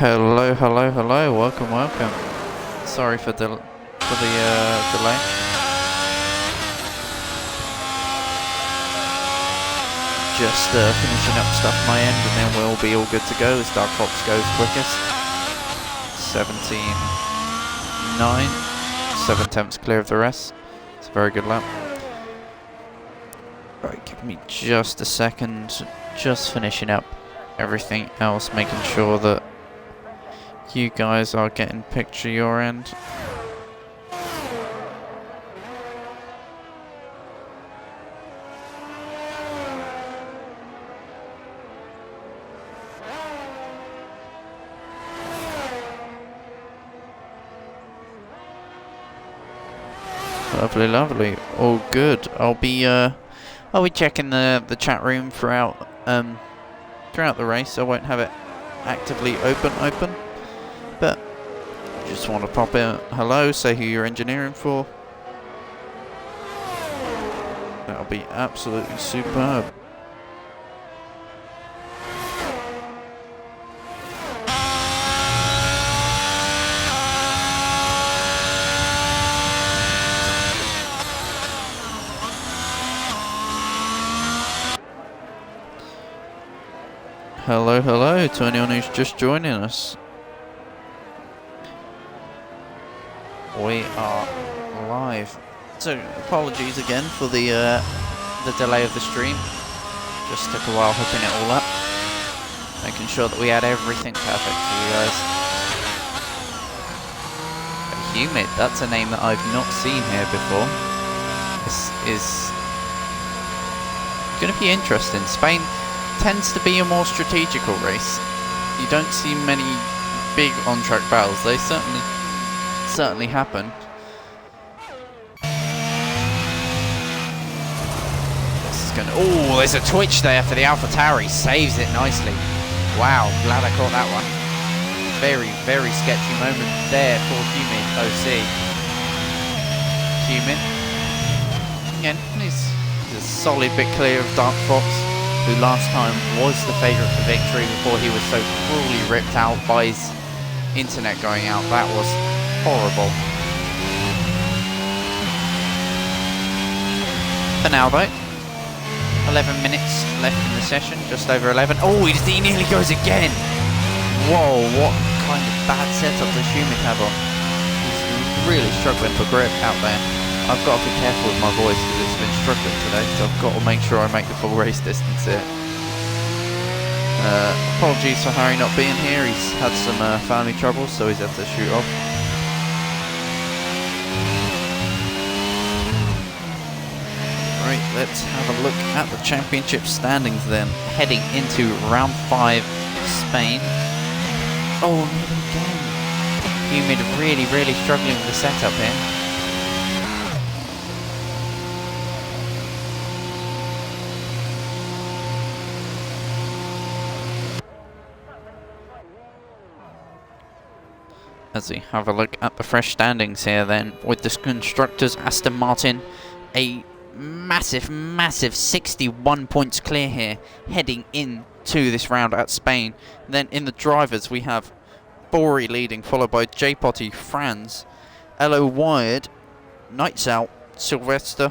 Hello, hello, hello. Welcome, welcome. Sorry for the delay. Just finishing up stuff my end, and then we'll be all good to go as Dark Fox goes quickest. 17.9, 7/10 clear of the rest. It's a very good lap. Right, give me just a second. Just finishing up everything else, making sure that you guys are getting picture your end. Lovely, lovely. All good. I'll be checking the chat room throughout the race. I won't have it actively open, but just want to pop in hello, say who you're engineering for. That'll be absolutely superb. Hello, hello to anyone who's just joining us. We are live. So apologies again for the delay of the stream. Just took a while hooking it all up, making sure that we had everything perfect for you guys. Humid, that's a name that I've not seen here before. This is going to be interesting. Spain tends to be a more strategical race. You don't see many big on-track battles. They certainly happen. This is gonna. Oh, there's a twitch there for the Alpha Tauri. Saves it nicely. Wow, glad I caught that one. Very, very sketchy moment there for Humid OC. Humid. Again, he's a solid bit clear of Dark Fox, who last time was the favourite for victory before he was so cruelly ripped out by his internet going out. That was horrible. For now though, 11 minutes left in the session, just over 11. Oh, he nearly goes again! Whoa, what kind of bad setup does Humid have on? He's really struggling for grip out there. I've got to be careful with my voice because it's been struggling today, so I've got to make sure I make the full race distance here. Apologies for Harry not being here. He's had some family troubles, so he's had to shoot off. Right, let's have a look at the championship standings then. Heading into round 5, Spain. Oh, nearly again. Humid really struggling with the setup here. As we have a look at the fresh standings here then, with the constructors, Aston Martin, a massive 61 points clear here, heading into this round at Spain. Then in the drivers we have Bori leading, followed by J Potty, Franz, Elo Wired, Nights Out, Twister,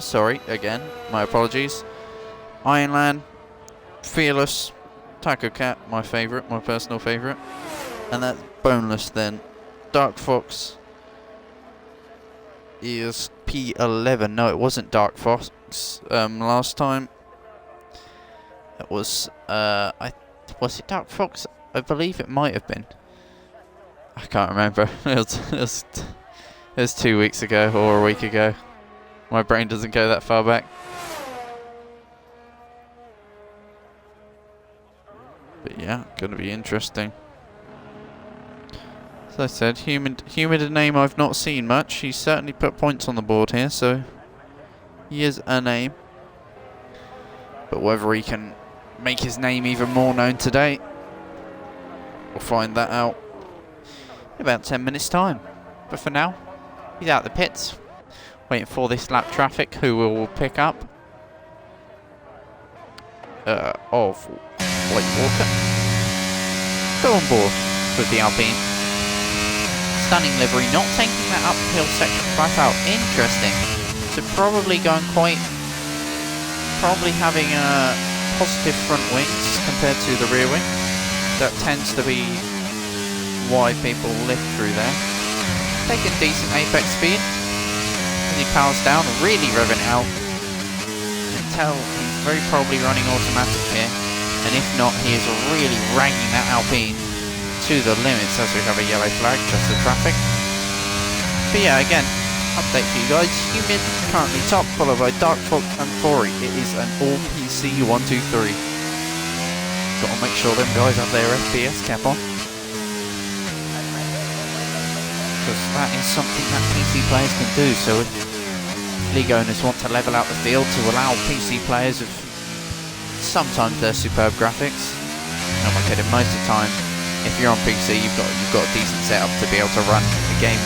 sorry, again, my apologies, Ironland, Fearless, Taco Cat, my favourite, my personal favourite, and that's boneless then. Dark Fox is P11. No, it wasn't Dark Fox last time. It was was it Dark Fox? I believe it might have been. I can't remember. It was 2 weeks ago or a week ago. My brain doesn't go that far back. But yeah, gonna be interesting. As I said, Humid a name I've not seen much. He's certainly put points on the board here, so he is a name. But whether he can make his name even more known today, we'll find that out in about 10 minutes time. But for now, he's out the pits, waiting for this lap traffic, who will pick up of White Walker. go on board with the Alpine. Stunning livery, not taking that uphill section flat out. Interesting. So probably going probably having positive front wings compared to the rear wing. That tends to be why people lift through there. Taking decent apex speed. As he powers down, really revving it out. You can tell he's very probably running automatic here. And if not, he is really ragging that Alpine to the limits as we have a yellow flag, just the traffic. But yeah, again, update for you guys. Humid currently top, followed by Dark Fog and Fori. It is an all PC 1, 2, 3. Gotta make sure them guys have their FPS cap on. Because that is something that PC players can do. So if league owners want to level out the field to allow PC players of sometimes their superb graphics. No, I'm kidding, most of the time, if you're on PC, you've got a decent setup to be able to run a game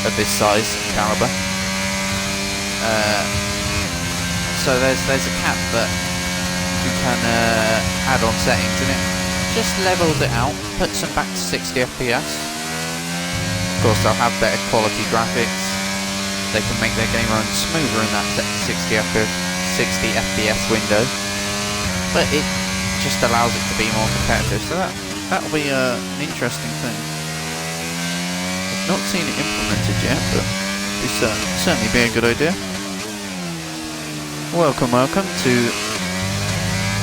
of this size and caliber. So there's a cap that you can add on settings, and it just levels it out, puts them back to 60 FPS. Of course, they'll have better quality graphics. They can make their game run smoother in that 60 FPS window. But it just allows it to be more competitive, so that'll be an interesting thing. I've not seen it implemented yet, but it's certainly be a good idea. Welcome to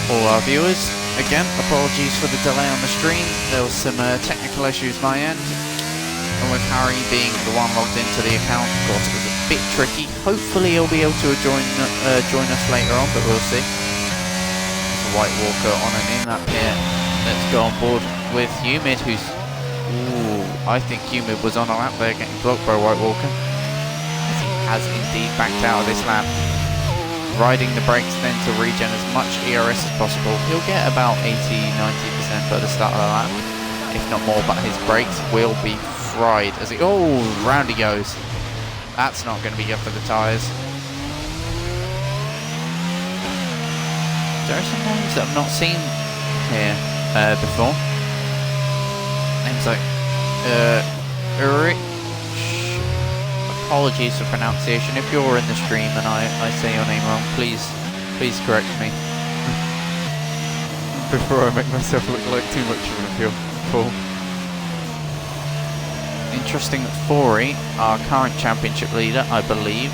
all our viewers. Again, apologies for the delay on the stream. There was some technical issues my end, and with Harry being the one logged into the account, of course it was a bit tricky. Hopefully he'll be able to join us later on, but we'll see. White Walker on and in that pit. Let's go on board with Humid, who's... Ooh, I think Humid was on a lap there getting blocked by White Walker. As he has indeed backed out of this lap. Riding the brakes then to regen as much ERS as possible. He'll get about 80-90% by the start of the lap, if not more, but his brakes will be fried as he... Oh, round he goes. That's not going to be good for the tyres. There are some names that I've not seen here before. Names like Rich. Apologies for pronunciation. If you're in the stream and I say your name wrong, please correct me. Before I make myself look like too much of a fool. Interesting that Fori, our current championship leader, I believe,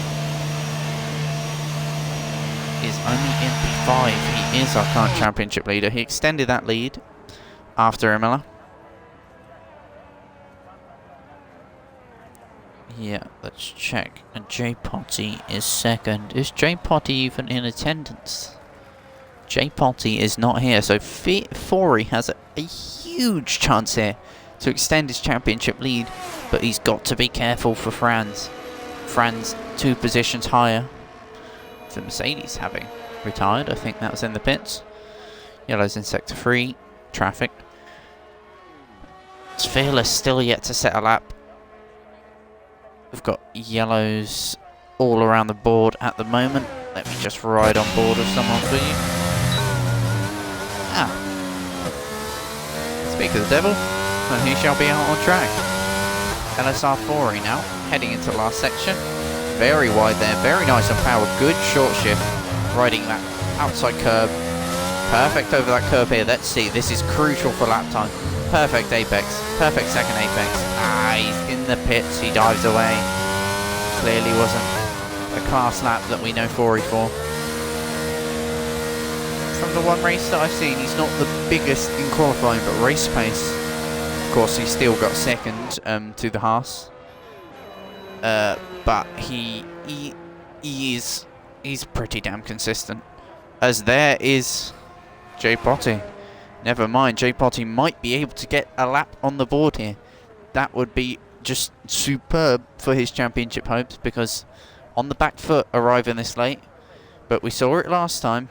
is only in P5. He is our current championship leader. He extended that lead after Imola. Yeah, let's check. And J Potty is second. Is J Potty even in attendance? J Potty is not here, so Fori has a huge chance here to extend his championship lead, but he's got to be careful for Franz. Franz 2 positions higher. The Mercedes having retired, I think that was in the pits. Yellow's in sector 3, traffic. It's Fearless still yet to set a lap. We've got yellows all around the board at the moment. Let me just ride on board with someone for you. Ah. Speak of the devil, and he shall be out on track. LSA 4 now, heading into the last section. Very wide there, very nice on power, good short shift, riding that outside curb. Perfect over that curb here, let's see, this is crucial for lap time. Perfect apex, perfect second apex. Ah, he's in the pits, he dives away. Clearly wasn't a class lap that we know Fori for. From the one race that I've seen, he's not the biggest in qualifying, but race pace. Of course, he's still got second to the Haas. But he's pretty damn consistent. As there is J Potty. Never mind, J Potty might be able to get a lap on the board here. That would be just superb for his championship hopes, because on the back foot arriving this late. But we saw it last time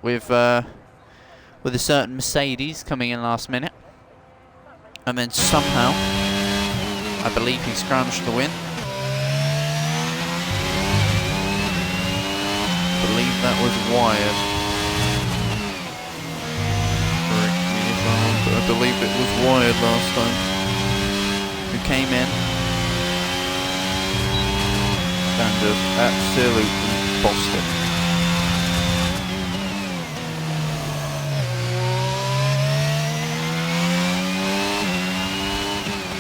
with a certain Mercedes coming in last minute, and then somehow I believe he scrounged the win. I believe that was wired. Correct me if I'm wrong, but I believe it was Wired last time, who came in and just absolutely bossed it.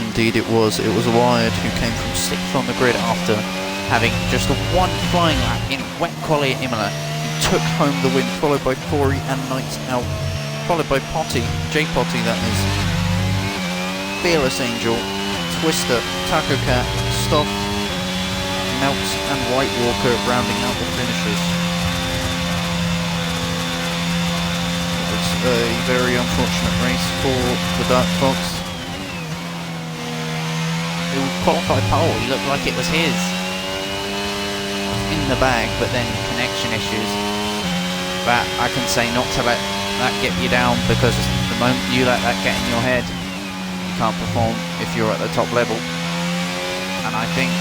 Indeed it was Wired who came from 6th on the grid after having just one flying lap in wet quali at Imola. He took home the win, followed by Fori and Knights Out, followed by Potty, J Potty that is, Fearless Angel, Twister, Taco Cat, Stoff, Melts and White Walker rounding out the finishers. It's a very unfortunate race for the Dark Fox. He qualified pole, he looked like it was his. In the bag, but then connection issues. But I can say not to let that get you down, because the moment you let that get in your head, you can't perform if you're at the top level. And I think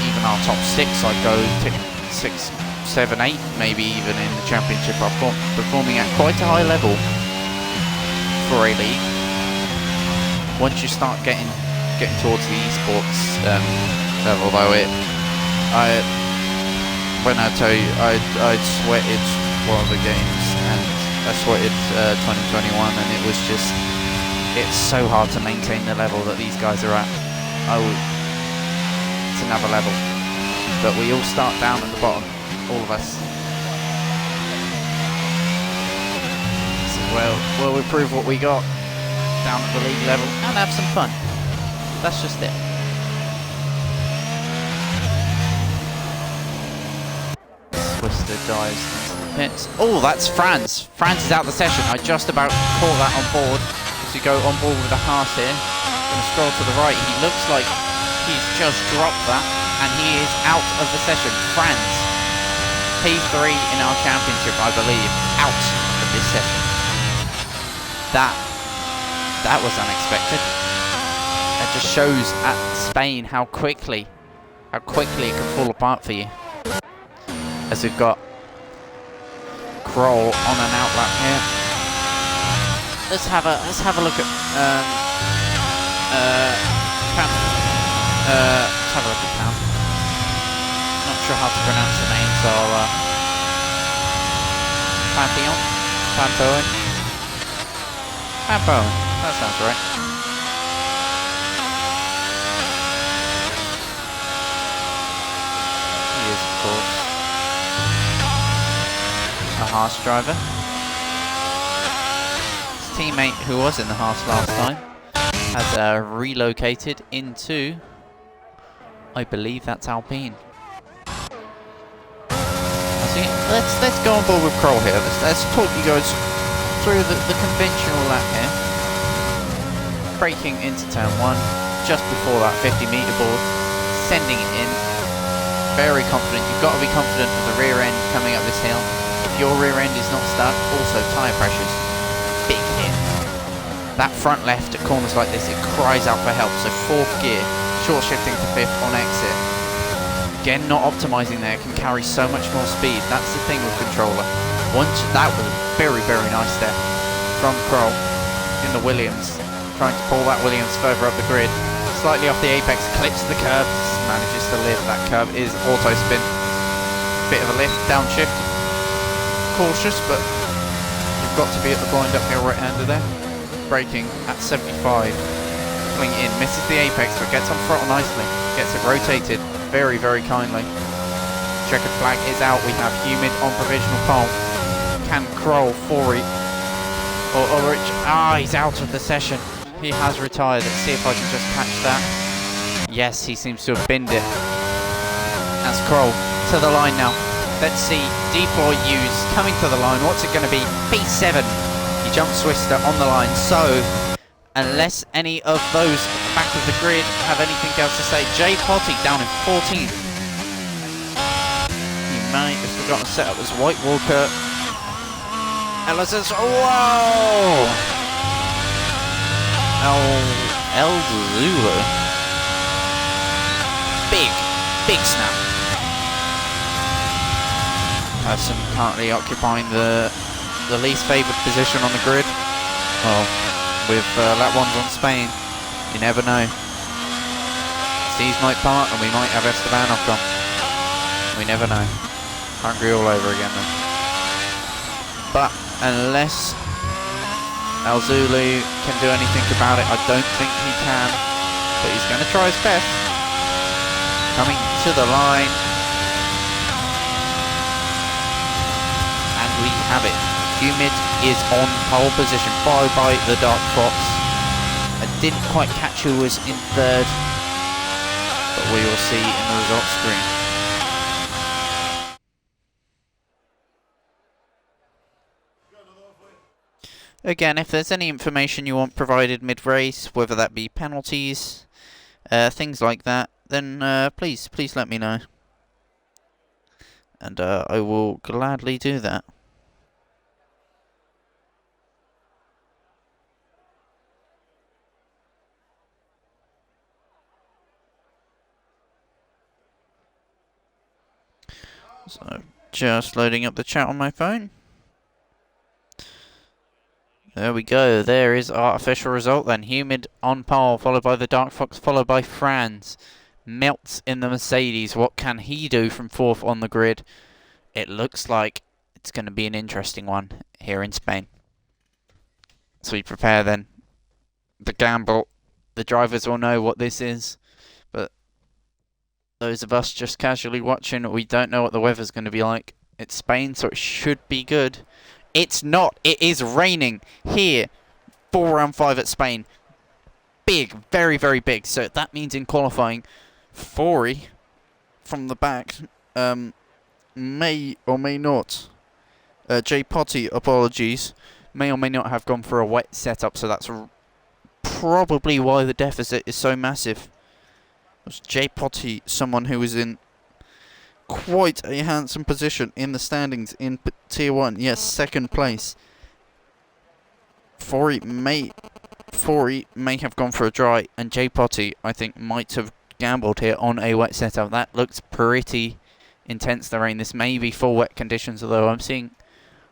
even our top 6, I'd go 6, 7, 8, maybe even in the championship, are performing at quite a high level for a league. Once you start getting towards the esports level, though, when I tell you, I'd sweated one of the games, and I sweated 2021, and it was just, it's so hard to maintain the level that these guys are at. It's another level. But we all start down at the bottom, all of us. This is where we prove what we got down at the league level and have some fun. That's just it. Twister dives into the pits. Oh, that's Franz. Franz is out of the session. I just about caught that on board. As we go on board with the Haas here. Going to scroll to the right. He looks like he's just dropped that, and he is out of the session. Franz, P3 in our championship, I believe, out of this session. That was unexpected. It just shows at Spain how quickly it can fall apart for you. As we've got Kroll on an outlap here. Let's have a look at Pam. Let's have a look at Pam. Not sure how to pronounce the name, so I'll Pampoen. That sounds right. He is, of course, a Haas driver. His teammate, who was in the Haas last time, has relocated into, I believe that's Alpine. Let's go on board with Kroll here. Let's talk you guys through the conventional lap here. Braking into turn 1, just before that 50-meter board, sending it in. Very confident. You've got to be confident of the rear end coming up this hill. If your rear end is not stuck, also tyre pressures, big hit. That front left at corners like this, it cries out for help. So 4th gear, short shifting to 5th on exit. Again, not optimizing there, can carry so much more speed. That's the thing with controller. That was a very, very nice step from Kroll in the Williams, trying to pull that Williams further up the grid. Slightly off the apex, clips the curve, manages to live. That curve is auto spin. Bit of a lift, downshift. Cautious, but you've got to be at the blind uphill right-hander there. Braking at 75. Swing in, misses the apex, but gets on throttle nicely. Gets it rotated very, very kindly. Checkered flag is out. We have Humid on provisional pole. Can Kroll, Fori, or Ulrich? He's out of the session. He has retired. Let's see if I can just catch that. Yes, he seems to have binned it. That's Kroll to the line now. Let's see. Deploy use coming to the line. What's it going to be? P7. He jumps Twister on the line. So, unless any of those at the back of the grid have anything else to say, J Potty down in 14th. He might have forgotten to set up his White Walker. LSA. Whoa! El Zulu. Big snap. Person currently occupying the least favoured position on the grid. Well, with lap 1s on Spain. You never know. Steve's might part and we might have Esteban Ocon. We never know. Hungry all over again then. But unless Al Zulu can do anything about it, I don't think he can. But he's going to try his best. Coming to the line. And we have it. Humid is on pole position, followed by the Dark Fox. I didn't quite catch who was in third, but we will see in the results screen. Again, if there's any information you want provided mid-race, whether that be penalties, things like that, then please let me know. And I will gladly do that. So, just loading up the chat on my phone. There we go. There is our official result then. Humid on pole, followed by the Dark Fox, followed by Franz. Melts in the Mercedes. What can he do from 4th on the grid? It looks like it's going to be an interesting one here in Spain. So we prepare then. The gamble. The drivers will know what this is. But those of us just casually watching, we don't know what the weather's going to be like. It's Spain, so it should be good. It's not. It is raining here for round 5 at Spain. Big. Very, very big. So that means in qualifying, Fori from the back may or may not. J Potty, apologies, may or may not have gone for a wet setup. So that's probably why the deficit is so massive. Was J Potty someone who was in quite a handsome position in the standings in Tier 1. Yes, 2nd place. Fori may have gone for a dry, and J Potty, I think, might have gambled here on a wet setup. That looks pretty intense, the rain. This may be full wet conditions, although I'm seeing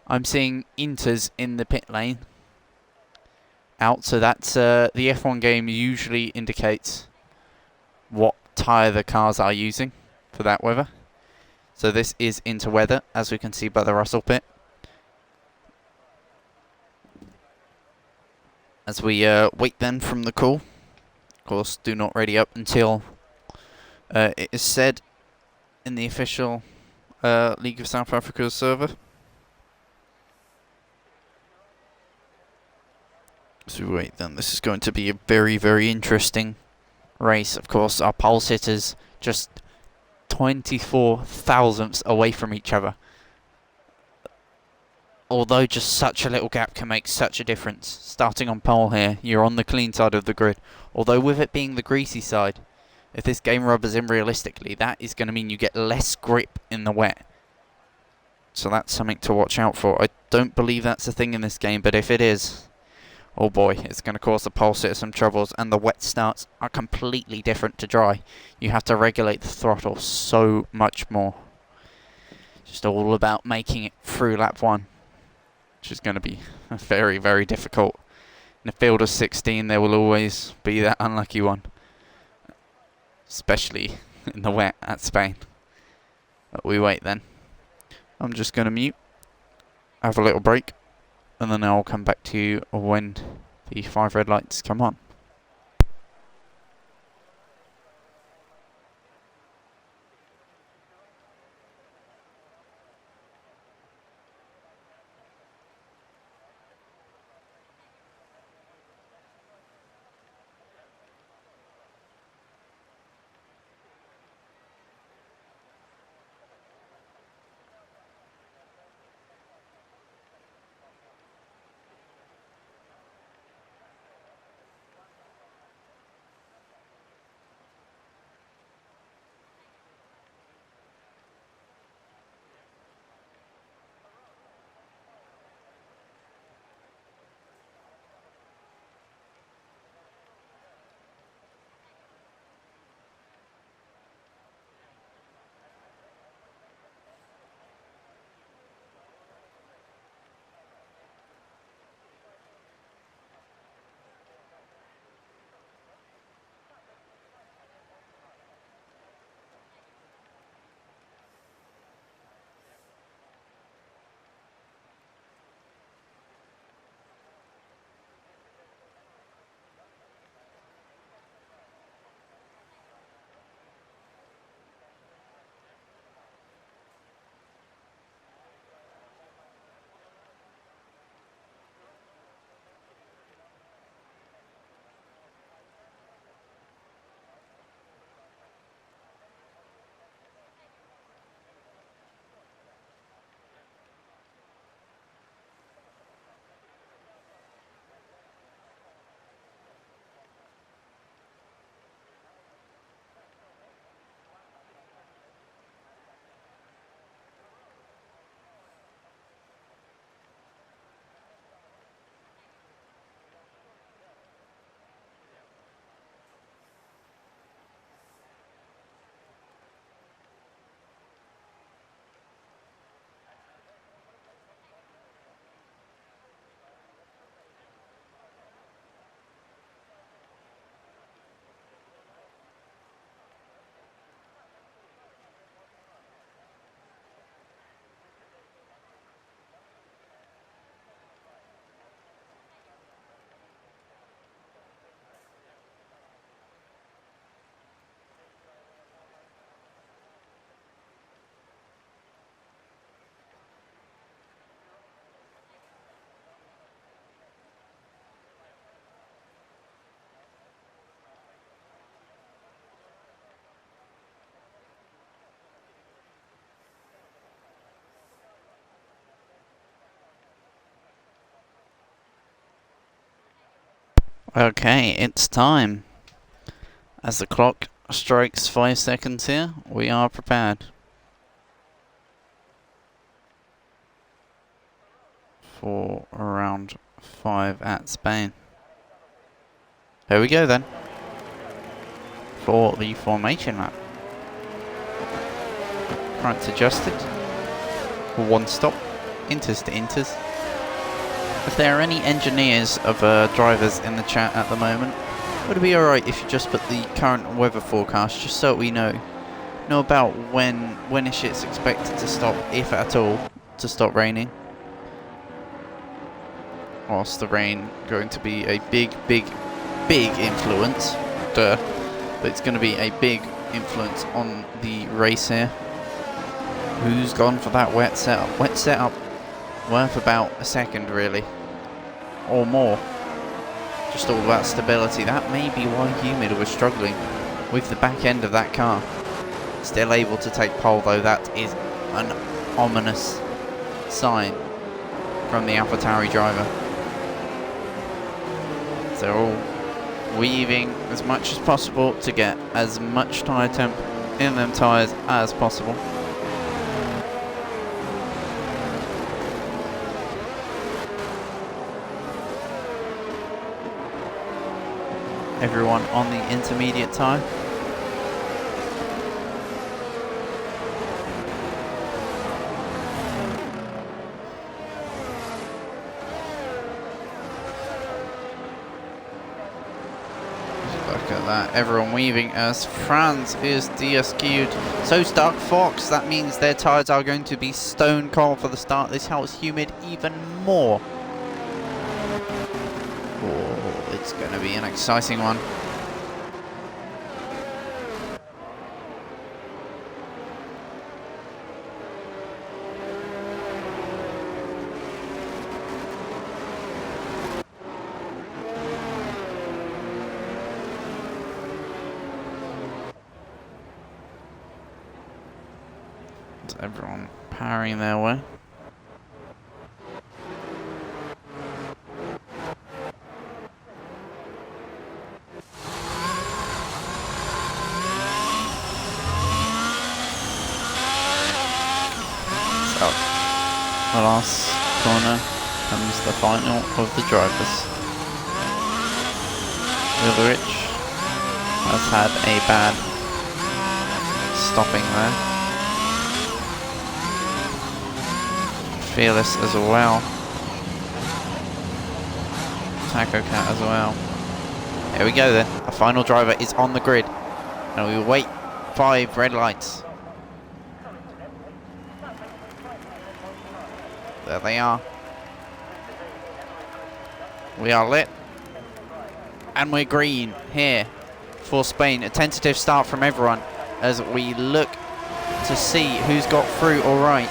Inters in the pit lane out, so that's the F1 game usually indicates what tyre the cars are using for that weather. So this is into weather, as we can see by the Russell pit. As we wait then from the call. Of course, do not ready up until it is said in the official League of South Africa server. So we wait then. This is going to be a very, very interesting race. Of course, our pole sitters just 24 thousandths away from each other. Although just such a little gap can make such a difference. Starting on pole here, you're on the clean side of the grid. Although with it being the greasy side, if this game rubbers in realistically, that is going to mean you get less grip in the wet. So that's something to watch out for. I don't believe that's a thing in this game, but if it is, oh boy, it's going to cause the pole sitter some troubles. And the wet starts are completely different to dry. You have to regulate the throttle so much more. Just all about making it through lap 1. Which is going to be very, very difficult. In a field of 16, there will always be that unlucky one. Especially in the wet at Spain. But we wait then. I'm just going to mute. Have a little break. And then I'll come back to you when the 5 red lights come on. Okay, it's time. As the clock strikes 5 seconds here, we are prepared for round 5 at Spain. Here we go then, for the formation map. Fronts adjusted, 1 stop, inters to inters. If there are any engineers of drivers in the chat at the moment, would it be alright if you just put the current weather forecast, just so we know about when it's expected to stop, if at all, to stop raining? Whilst the rain going to be a big influence, but it's going to be a big influence on the race here. Who's gone for that wet setup? Wet setup worth about a second really, or more. Just all about stability. That may be why Humid was struggling with the back end of that car. Still able to take pole though. That is an ominous sign from the AlphaTauri driver. They're all weaving as much as possible to get as much tyre temp in them tyres as possible. Everyone on the intermediate tyre. Look at that, everyone weaving as Franz is DSQ'd. So's Dark Fox. That means their tyres are going to be stone cold for the start. This helps Humid even more. It's going to be an exciting one. Is everyone powering their way? The last corner comes the final of the drivers. Ulrich has had a bad stopping there. Fearless as well. Taco Cat as well. Here we go then. A final driver is on the grid. And we will wait 5 red lights. There they are. We are lit. And we're green here for Spain. A tentative start from everyone as we look to see who's got through all right.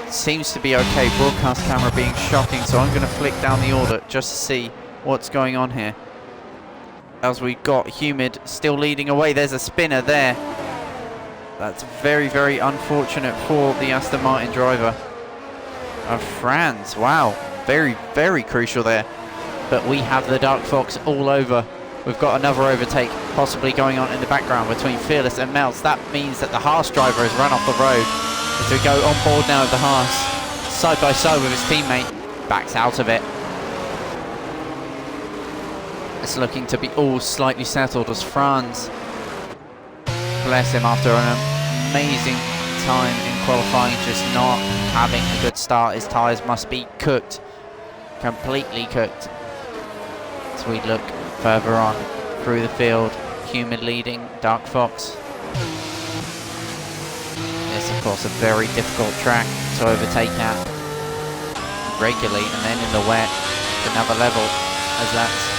Seems to be okay. Broadcast camera being shocking, so I'm going to flick down the order just to see what's going on here. As we've got Humid still leading away. There's a spinner there. That's very unfortunate for the Aston Martin driver of France. Wow, very crucial there. But we have the Dark Fox all over. We've got another overtake possibly going on in the background between Fearless and Melts. That means that the Haas driver has run off the road. As we go on board now with the Haas, side by side with his teammate, backs out of it. It's looking to be all slightly settled as Franz, bless him, after an amazing time in qualifying, just not having a good start. His tyres must be cooked, completely cooked. As we look further on through the field, Humid leading, Dark Fox. It's of course a very difficult track to overtake at regularly, and then in the wet, another level, as that's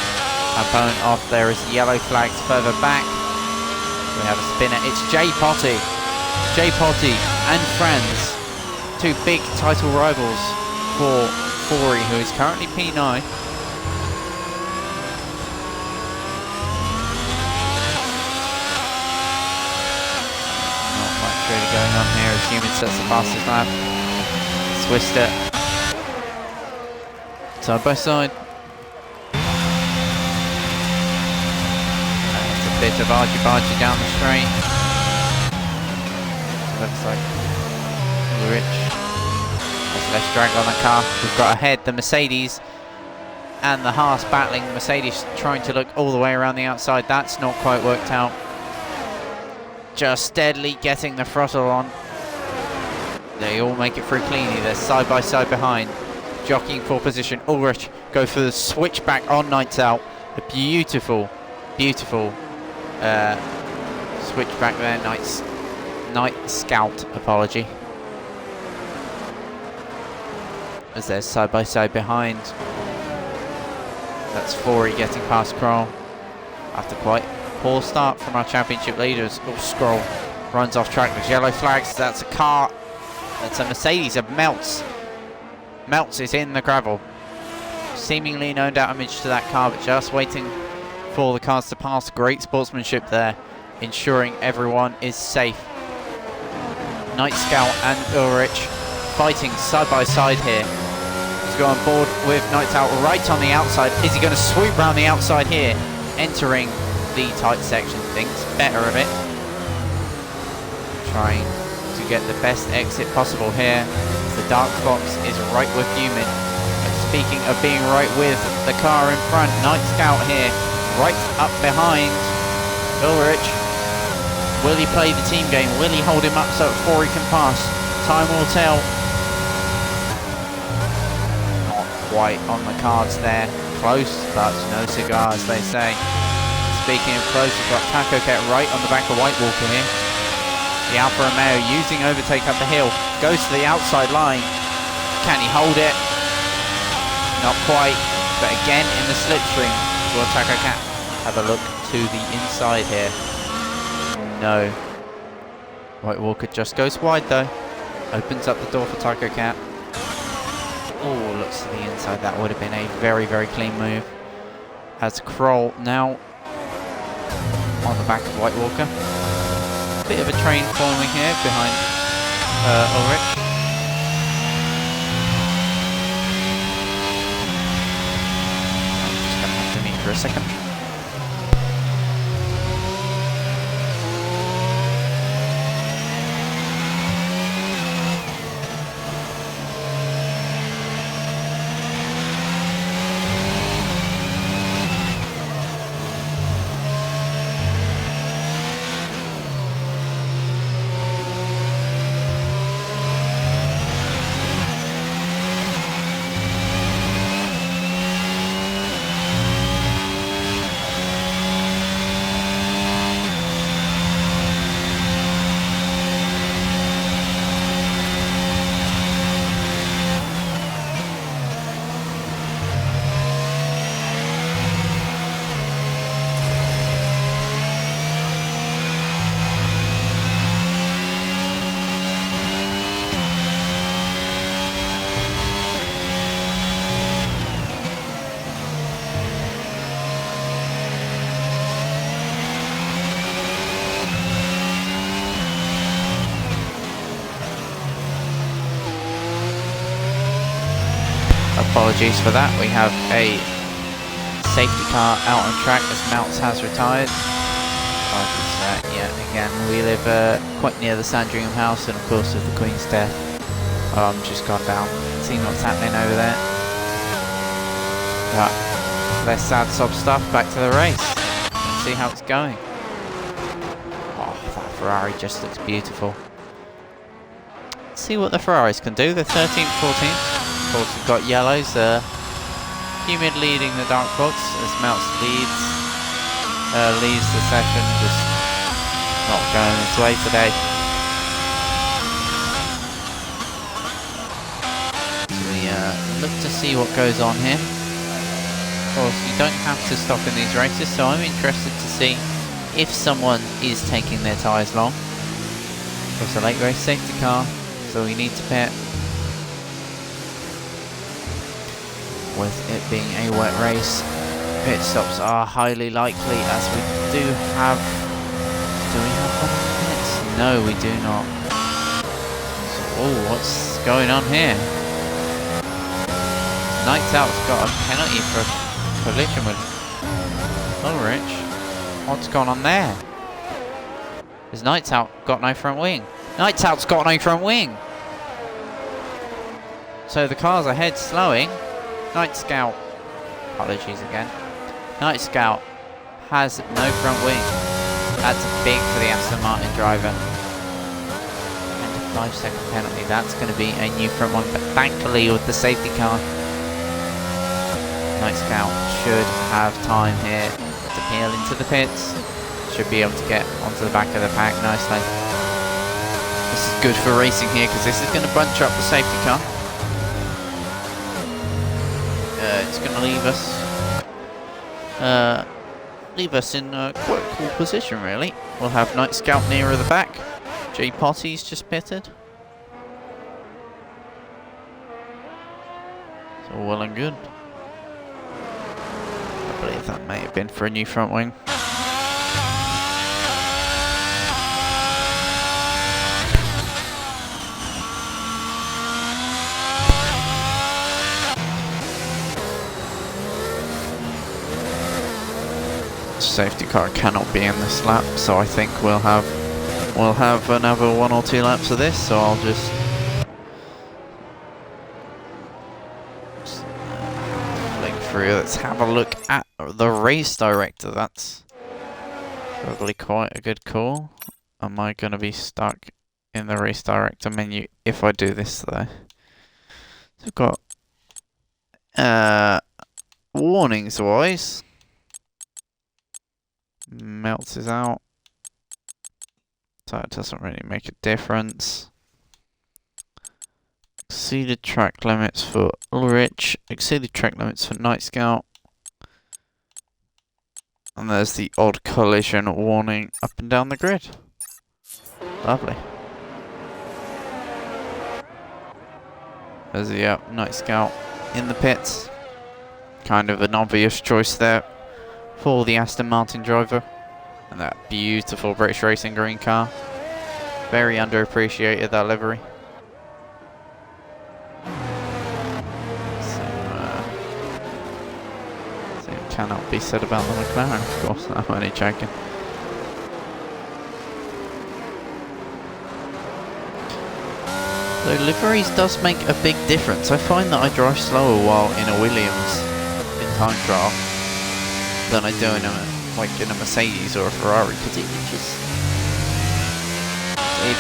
opponent off. There is yellow flags further back. We have a spinner. It's J Potty and friends, 2 big title rivals for Fori, who is currently P9. Not much really going on here as Humid sets the fastest lap. Swister side by side. bit of argy-bargy down the straight. Looks like Ulrich has less drag on the car. We've got ahead the Mercedes and the Haas battling. The Mercedes trying to look all the way around the outside. That's not quite worked out. Just steadily getting the throttle on. They all make it through cleanly. They're side by side behind, jockeying for position. Ulrich go for the switchback on Nights Out. A beautiful, beautiful switchback there. Night Scout, apology. As they're side by side behind. That's Forey getting past Kroll. After quite poor start from our championship leaders. Oh, Scroll runs off track. There's yellow flags. That's a car. That's a Mercedes of Meltz. Meltz is in the gravel. Seemingly no damage to that car, but just waiting for the cars to pass. Great sportsmanship there, ensuring everyone is safe. Night Scout and Ulrich fighting side by side here. To go on board with Nights Out right on the outside. Is he going to swoop round the outside here? Entering the tight section, thinks better of it. Trying to get the best exit possible here. The Dark Fox is right with Newman. And speaking of being right with the car in front, Night Scout here, right up behind Ulrich. Will he play the team game? Will he hold him up so that Forey can pass? Time will tell. Not quite on the cards there. Close, but no cigar, as they say. Speaking of close, we've got Taco Cat right on the back of White Walker here. The Alfa Romeo using overtake up the hill. Goes to the outside line. Can he hold it? Not quite. But again in the slipstream. Will Taco Cat have a look to the inside here? No. White Walker just goes wide though. Opens up the door for Taco Cat. Oh, looks to the inside. That would have been a very, very clean move. As Kroll now on the back of White Walker. Bit of a train forming here behind Ulrich. I'm just going to have to meet for a second. Apologies for that. We have a safety car out on track as Meltz has retired. Apologies for that. Yeah, again, we live quite near the Sandringham house, and of course with the Queen's death, just gone down, seen what's happening over there. But less sad sob stuff, back to the race. Let's see how it's going. Oh, that Ferrari just looks beautiful. Let's see what the Ferraris can do. The 13th, 14th. Of course, we've got yellows. Humid leading the Dark Fox as Meltz leads the session. Just not going its way today. So we look to see what goes on here. Of course, you don't have to stop in these races, so I'm interested to see if someone is taking their tyres long. Of course, a late race safety car, so we need to pit. With it being a wet race, pit stops are highly likely, as we do have... Do we have 1 minute? No, we do not. So, oh, what's going on here? Nights Out's got a penalty for collision with Ulrich. What's going on there? Is Nights Out got no front wing? Nights Out's got no front wing! So the cars ahead slowing. Night Scout, apologies again. Night Scout has no front wing. That's big for the Aston Martin driver. And a 5-second penalty. That's going to be a new front one, but thankfully with the safety car, Night Scout should have time here to peel into the pits. Should be able to get onto the back of the pack nicely. This is good for racing here because this is going to bunch up the safety car. It's going to leave us in quite a cool position, really. We'll have Night Scout nearer the back. J Potty's just pitted. It's all well and good. I believe that may have been for a new front wing. Safety car cannot be in this lap, so I think we'll have another 1 or 2 laps of this. So I'll just flick through. Let's have a look at the race director. That's probably quite a good call. Am I going to be stuck in the race director menu if I do this though? So I've got warnings wise. Melts is out, so it doesn't really make a difference. Exceeded track limits for Ulrich, exceeded track limits for Night Scout, and there's the odd collision warning up and down the grid. Lovely. There's the Night Scout in the pits. Kind of an obvious choice there for the Aston Martin driver, and that beautiful British Racing green car. Very underappreciated, that livery. Same cannot be said about the McLaren, of course. I'm only joking. So liveries does make a big difference. I find that I drive slower while in a Williams in time trial than I do in a Mercedes or a Ferrari, because it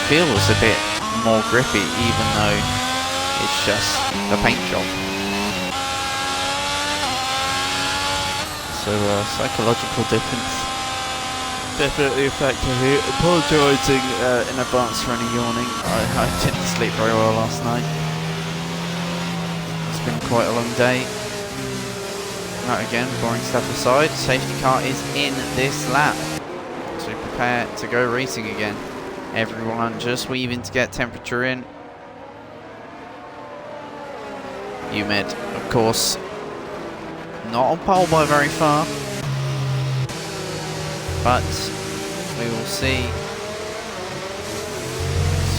feels a bit more grippy, even though it's just the paint job. So psychological difference definitely a factor here. Apologising in advance for any yawning. I didn't sleep very well last night. It's been quite a long day. Now again, boring stuff aside, safety car is in this lap to prepare to go racing again. Everyone just weaving to get temperature in. Humid, of course, not on pole by very far, but we will see.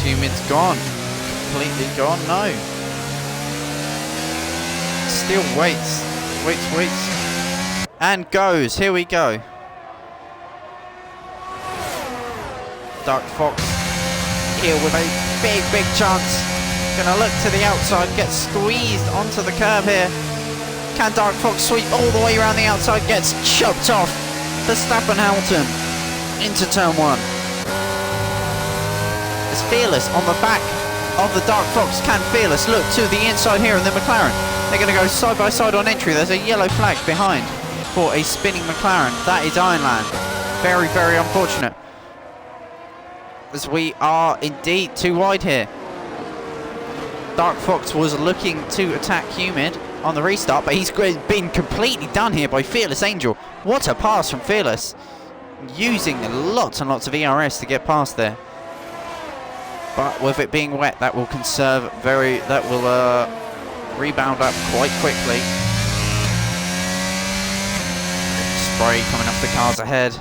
Humid's gone, completely gone. No, still waits. Waits, and goes. Here we go. Dark Fox here with a big chance. Gonna look to the outside, get squeezed onto the curb here. Can Dark Fox sweep all the way around the outside? Gets chopped off. Verstappen Hamilton into turn 1. It's Fearless on the back of the Dark Fox. Can Fearless look to the inside here, and then McLaren. They're going to go side by side on entry. There's a yellow flag behind for a spinning McLaren. That is Ironland. Very unfortunate, as we are indeed too wide here. Dark Fox was looking to attack Humid on the restart, but he's been completely done here by Fearless Angel. What a pass from Fearless, using lots and lots of ERS to get past there. But with it being wet, that will rebound up quite quickly. Spray coming off the cars ahead.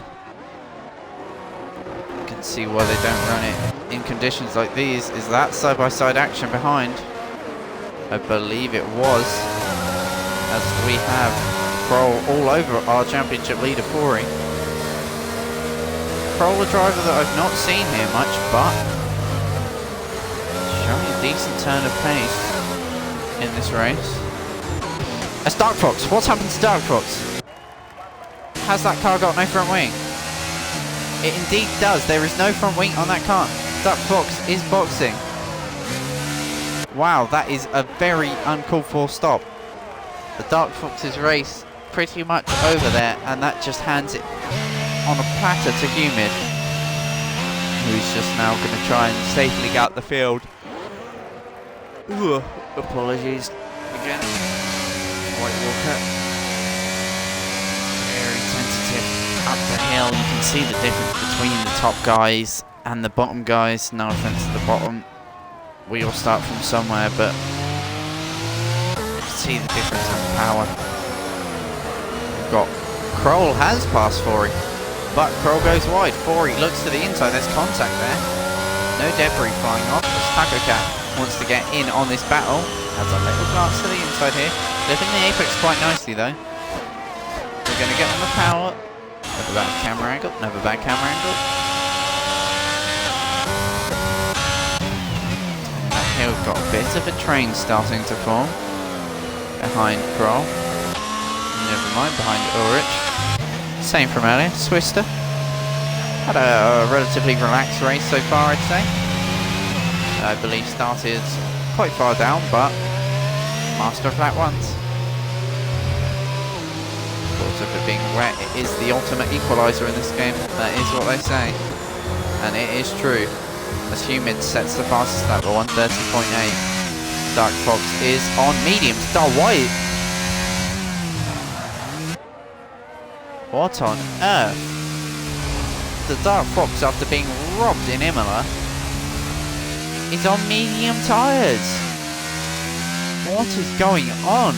You can see why they don't run it in conditions like these. Is that side-by-side action behind? I believe it was, as we have Kroll all over our championship leader Foury. Kroll, a driver that I've not seen here much, but showing a decent turn of pace in this race. That's Dark Fox. What's happened to Dark Fox? Has that car got no front wing? It indeed does. There is no front wing on that car. Dark Fox is boxing. Wow, that is a very uncalled for stop. The Dark Fox's race pretty much over there, and that just hands it on a platter to Humid, who's just now going to try and safely get out the field. Ooh, apologies again. White Walker. Very tentative up the hill. You can see the difference between the top guys and the bottom guys. No offense to the bottom. We all start from somewhere, but you can see the difference in power. We've got Kroll has passed Fori, but Kroll goes wide. Fori looks to the inside. There's contact there. No debris flying off. Taco Cat wants to get in on this battle. Has a little glance to the inside here. Living the apex quite nicely though. We're going to get on the power. Never bad camera angle. Never bad camera angle. Up here we've got a bit of a train starting to form behind Kroll. Never mind, behind Ulrich. Same from earlier. Swister. Had a relatively relaxed race so far, I'd say. I believe started quite far down, but master of lap ones. Of course, if it being wet, it is the ultimate equaliser in this game. That is what they say. And it is true. As Humid sets the fastest lap at 1:30.8. Dark Fox is on medium. Star White. What on earth? The Dark Fox, after being robbed in Imola, is on medium tyres. What is going on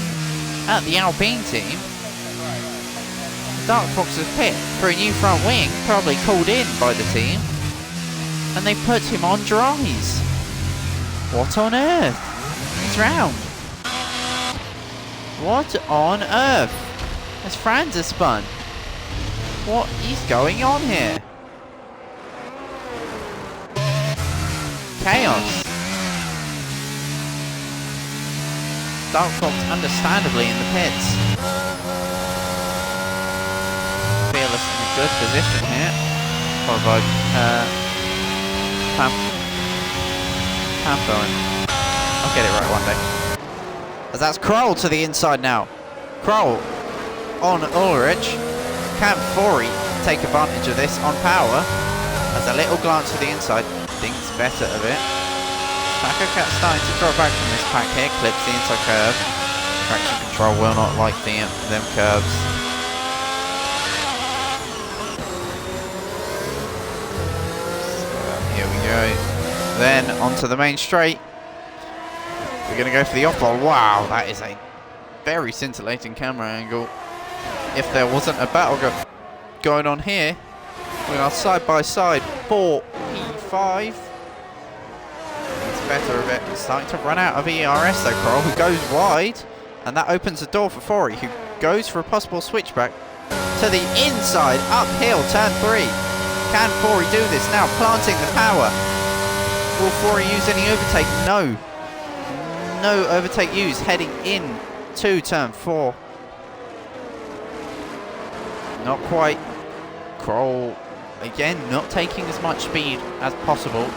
at the Alpine team? Dark Fox's pit for a new front wing, probably called in by the team, and they put him on dries. What on earth? He's round. What on earth? Has Franz spun? What is going on here? Chaos. Dark Fox understandably in the pits. Fearless in a good position here. Followed by Pamphone. I'll get it right one day. As that's Kroll to the inside now. Kroll on Ulrich. Can Fori take advantage of this on power? As a little glance to the inside. Thinks better of it. Taco Cat starting to draw back from this pack here. Clips the inside curve. Traction control will not like them curves. So here we go. Then onto the main straight. We're going to go for the off-roll. Wow, that is a very scintillating camera angle. If there wasn't a battle going on here, we are side by side. 4P5. It's better of it. Starting to run out of ERS though, Kroll, who goes wide. And that opens the door for Fori, who goes for a possible switchback to the inside. Uphill, turn 3. Can Fori do this now? Planting the power. Will Fori use any overtake? No. No overtake used. Heading in to turn 4. Not quite. Kroll, again, not taking as much speed as possible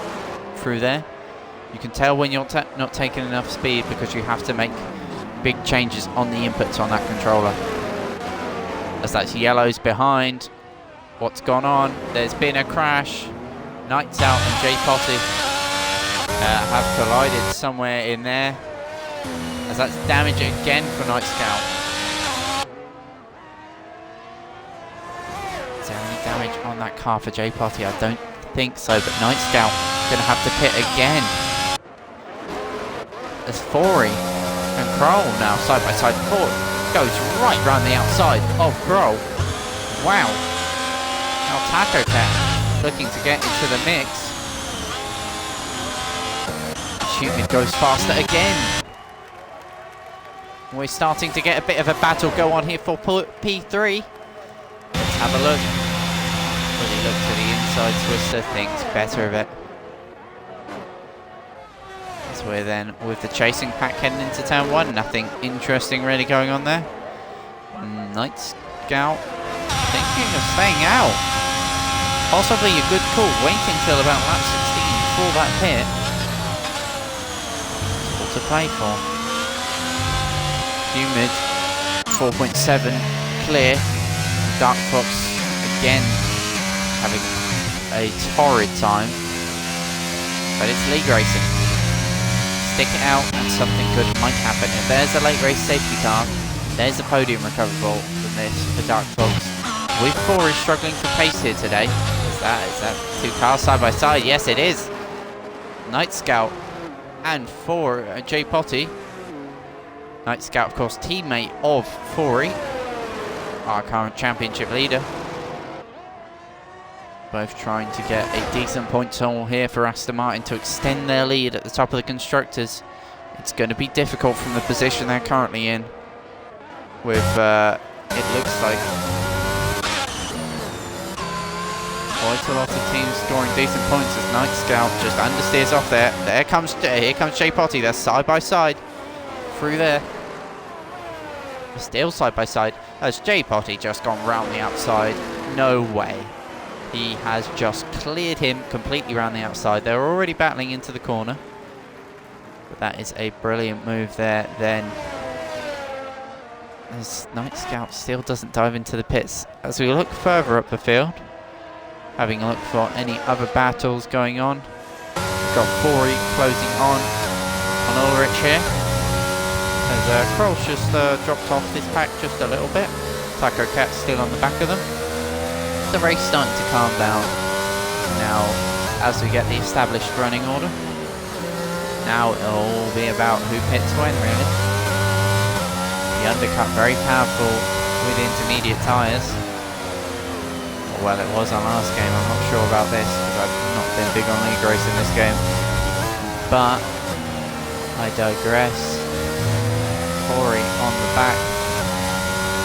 through there. You can tell when you're not taking enough speed because you have to make big changes on the inputs on that controller. As that's yellows behind. What's gone on? There's been a crash. Nights Out and J Potty have collided somewhere in there. As that's damage again for Night Scout. Is there any damage on that car for J Potty? I don't think so, but Night Scout going to have to pit again. As Fori and Kroll now side by side. Ford goes right round the outside of Kroll. Wow. Now Taco Cat looking to get into the mix. Humid goes faster again. We're starting to get a bit of a battle go on here for P3. Let's have a look. Really look to the inside twister, thinks better of it. So we're then with the chasing pack heading into turn 1. Nothing interesting really going on there. Night Scout thinking of staying out. Possibly a good call. Wait until about lap 16 for that pit. That's all to play for. Humid 4.7 clear. Dark Fox again having a torrid time, but it's league racing. Stick it out and something good might happen. If there's a late race safety car, there's a podium recoverable from this for Dark Fox. With 4 is struggling for pace here today. Is that 2 cars side by side? Yes, it is. Night Scout and 4 J Potty. Night Scout, of course, teammate of Fori, our current championship leader. Both trying to get a decent point total here for Aston Martin to extend their lead at the top of the constructors. It's going to be difficult from the position they're currently in, with it looks like quite a lot of teams scoring decent points as Night Scout just understeers off there. Here comes J Potty. They're side by side through there. Still side by side. Has J Potty just gone round the outside? No way. He has just cleared him completely around the outside. They're already battling into the corner. But that is a brilliant move there then. As Night Scout still doesn't dive into the pits. As we look further up the field, having a look for any other battles going on. We've got Fori closing on Ulrich here. As Kroll's just dropped off his pack just a little bit. Taco Cat's still on the back of them. The race starting to calm down now as we get the established running order. Now it'll all be about who pits when, really. The undercut very powerful with intermediate tyres. Well, it was on last game. I'm not sure about this because I've not been big on league racing this game. But I digress. Fori on the back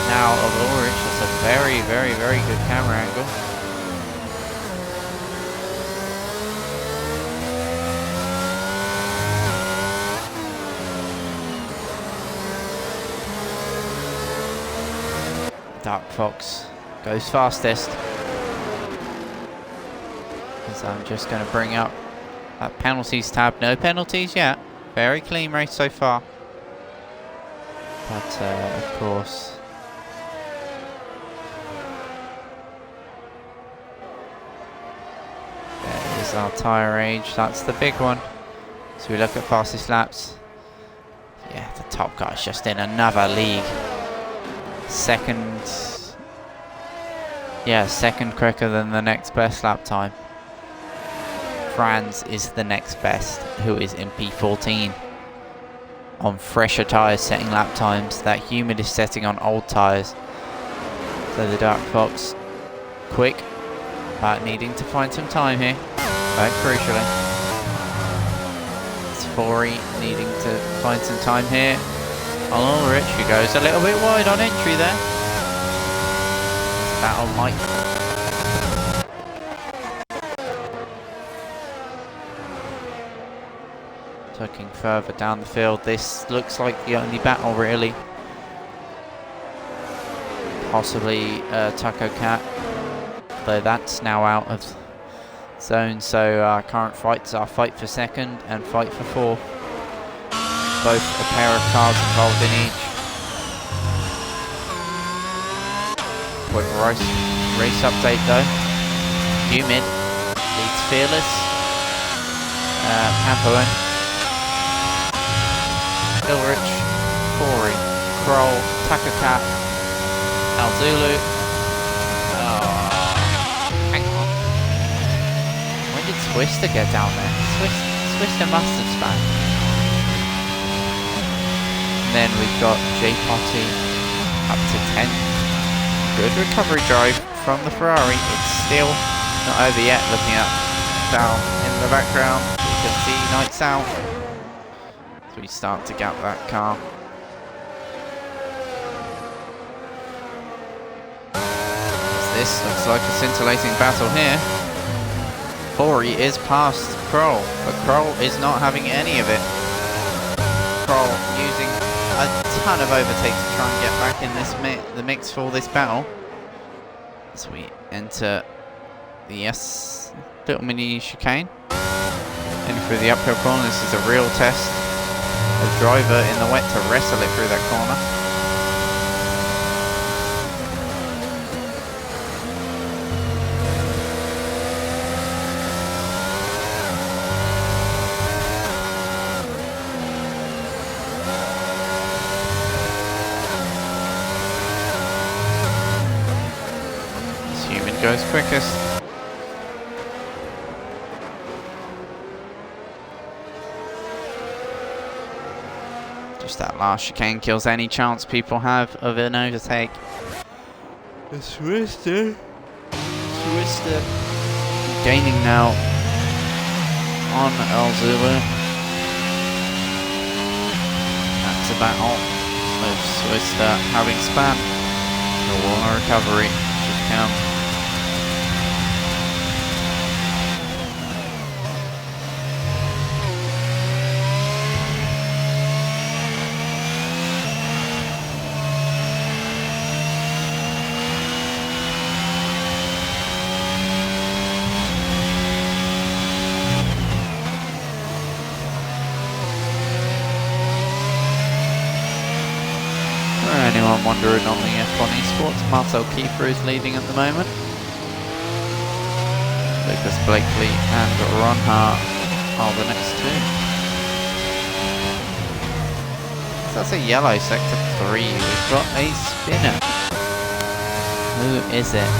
now of Ulrich. That's a very, very, very good camera angle. Dark Fox goes fastest. So I'm just going to bring up that penalties tab. No penalties yet. Very clean race so far. But of course, there is our tyre age. That's the big one. So we look at fastest laps. Yeah, the top guy's just in another league. Second quicker than the next best lap time. Franz is the next best, who is in P14. On fresher tyres setting lap times. That Humid is setting on old tyres. So the Dark Fox quick, but needing to find some time here. But crucially, it's Fori needing to find some time here. On Ulrich, who goes a little bit wide on entry there. This battle might... Looking further down the field, this looks like the only battle really. Possibly Taco Cat, though that's now out of zone, so our current fights are fight for second and fight for fourth. Both a pair of cars involved in each. Quick race update though. Humid leads Fearless. Pampoen, Ulrich, Fori, Kroll, Takakat, Alzulu. Hang on. When did Twister get down there? Twister must have spun. And then we've got J Potty up to 10th. Good recovery drive from the Ferrari. It's still not over yet. Looking up down in the background, we can see Nights Out. So we start to gap that car. This looks like a scintillating battle here. Corey is past Kroll, but Kroll is not having any of it. Kroll using a ton of overtakes to try and get back in this the mix for this battle. As we enter the little mini chicane. In through the uphill corner, this is a real test. A driver in the wet to wrestle it through that corner. Goes quickest. Just that last chicane kills any chance people have of an overtake. The Swister gaining now on El Zulu. That's a battle with Swister having span. The Warner recovery should count. Anyone wondering on the F1 Esports, Marcel Kiefer is leading at the moment. Lucas Blakely and Ron Hart are the next two. So that's a yellow sector 3. We've got a spinner. Who is it?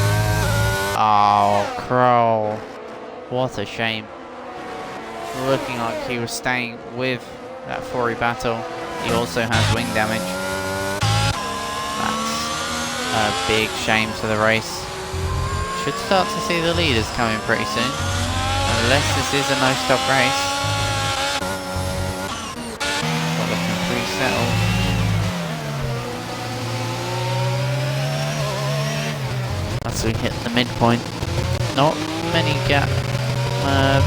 Oh, Kroll. What a shame. Looking like he was staying with that Fury battle. He also has wing damage. A big shame to the race. Should start to see the leaders coming pretty soon. Unless this is a no-stop race. Not looking pretty settled. As we hit the midpoint. Not many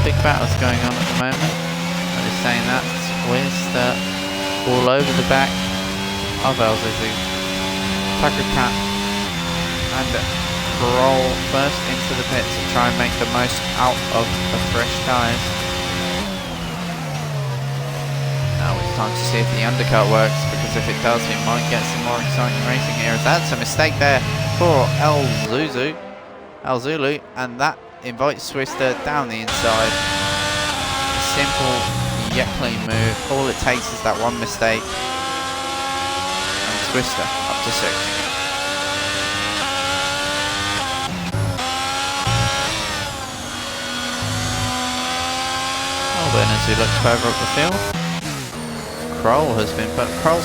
big battles going on at the moment. I'm just saying that. Swister all over the back of El Zulu. Tucker Cat and Kroll first into the pits to try and make the most out of the fresh tyres. Now it's time to see if the undercut works, because if it does, we might get some more exciting racing here. That's a mistake there for El Zulu, and that invites Swister down the inside. A simple yet clean move. All it takes is that one mistake, and Swister up to 6th. Then as we look further up the field, Kroll's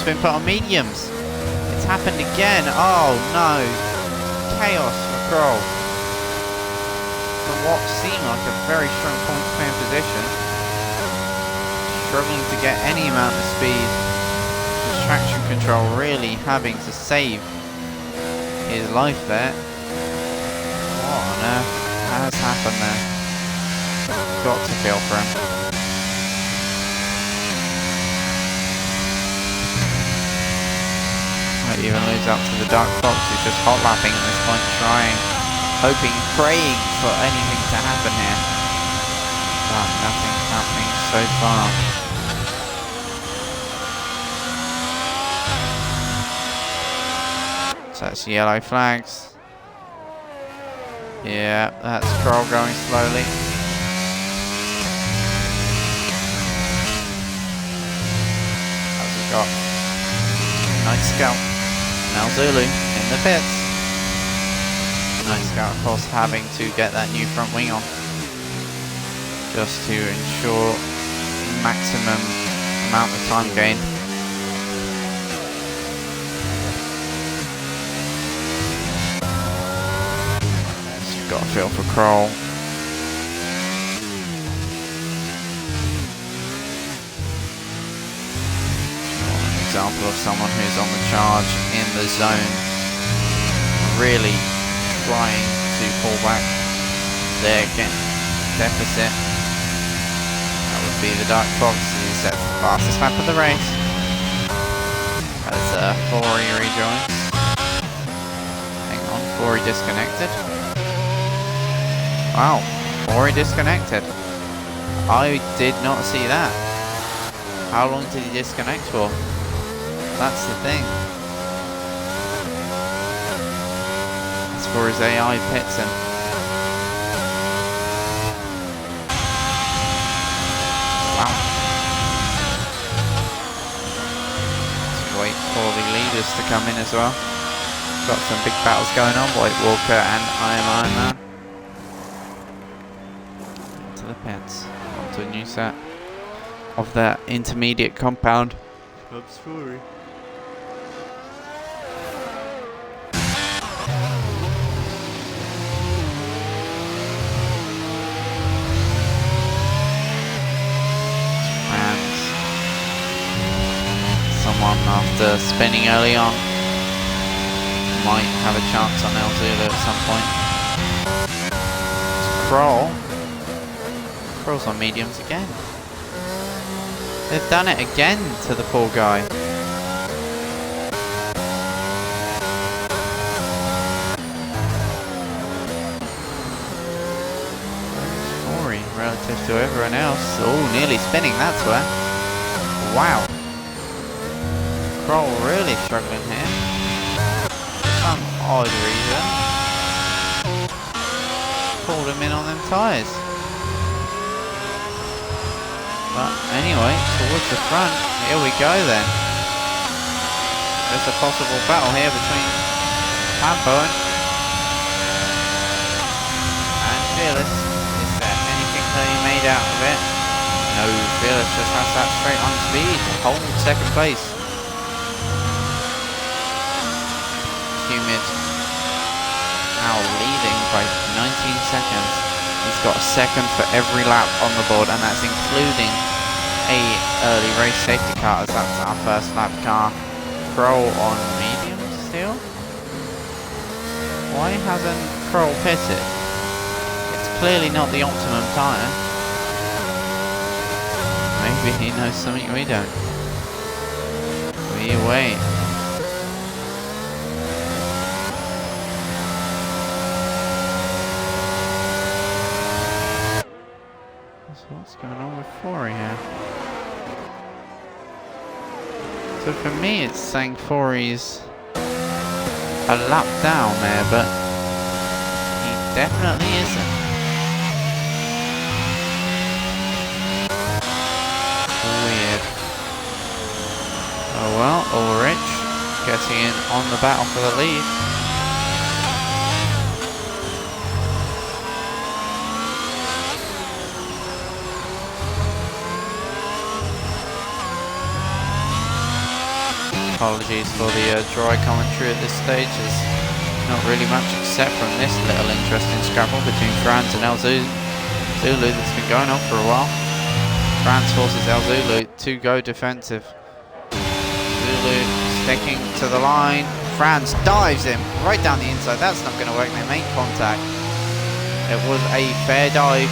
been put on mediums. It's happened again. Oh no. Chaos for Kroll. From what seemed like a very strong point clear position. Struggling to get any amount of speed. The traction control really having to save his life there. What on earth has happened there? Got to feel for him. Might even lose out to the Dark Fox, who's just hot lapping at this point, trying, hoping, praying for anything to happen here. But nothing's happening so far. So that's yellow flags. Yeah, that's Kroll going slowly. How's he got? Nice Scout. Now Zulu in the pits. Nice Scout, of course, having to get that new front wing on, just to ensure maximum amount of time gain. So you've got a feel for Kroll. Example of someone who's on the charge in the zone, really trying to pull back their deficit. That would be the Dark Fox. He sets the fastest lap of the race. As Fori rejoins. Hang on, Fori disconnected. Wow, Fori disconnected. I did not see that. How long did he disconnect for? That's the thing. As for his AI pits him. Wow. Let's wait for the leaders to come in as well. Got some big battles going on. White Walker and Iron Man. To the pits. On to a new set of their intermediate compound. Oops, sorry. And someone after spinning early on might have a chance on El Zulu at some point. Kroll. Kroll's on mediums again. They've done it again to the poor guy. Fori relative to everyone else. Oh, nearly spinning, that's where. Wow. Kroll really struggling here. For some odd reason. Pulled him in on them tyres. But anyway, towards the front, here we go then. There's a possible battle here between Pampo and Fearless. Is there anything to be made out of it? No, Fearless just has that straight on speed to hold second place. Humid now leading by 19 seconds. He's got a second for every lap on the board, and that's including a early race safety car, as that's our first lap car. Kroll on medium still? Why hasn't Kroll pitted? It's clearly not the optimum tyre. Maybe he knows something we don't. We wait. What's going on with Fori here? So for me it's saying Fori's a lap down there, but he definitely isn't. Weird. Oh well, Ulrich getting in on the battle for the lead. Apologies for the dry commentary at this stage. There's not really much except from this little interesting scrabble between Franz and El Zulu that's been going on for a while. Franz forces El Zulu to go defensive. Zulu sticking to the line. Franz dives him right down the inside. That's not going to work. They make contact. It was a fair dive.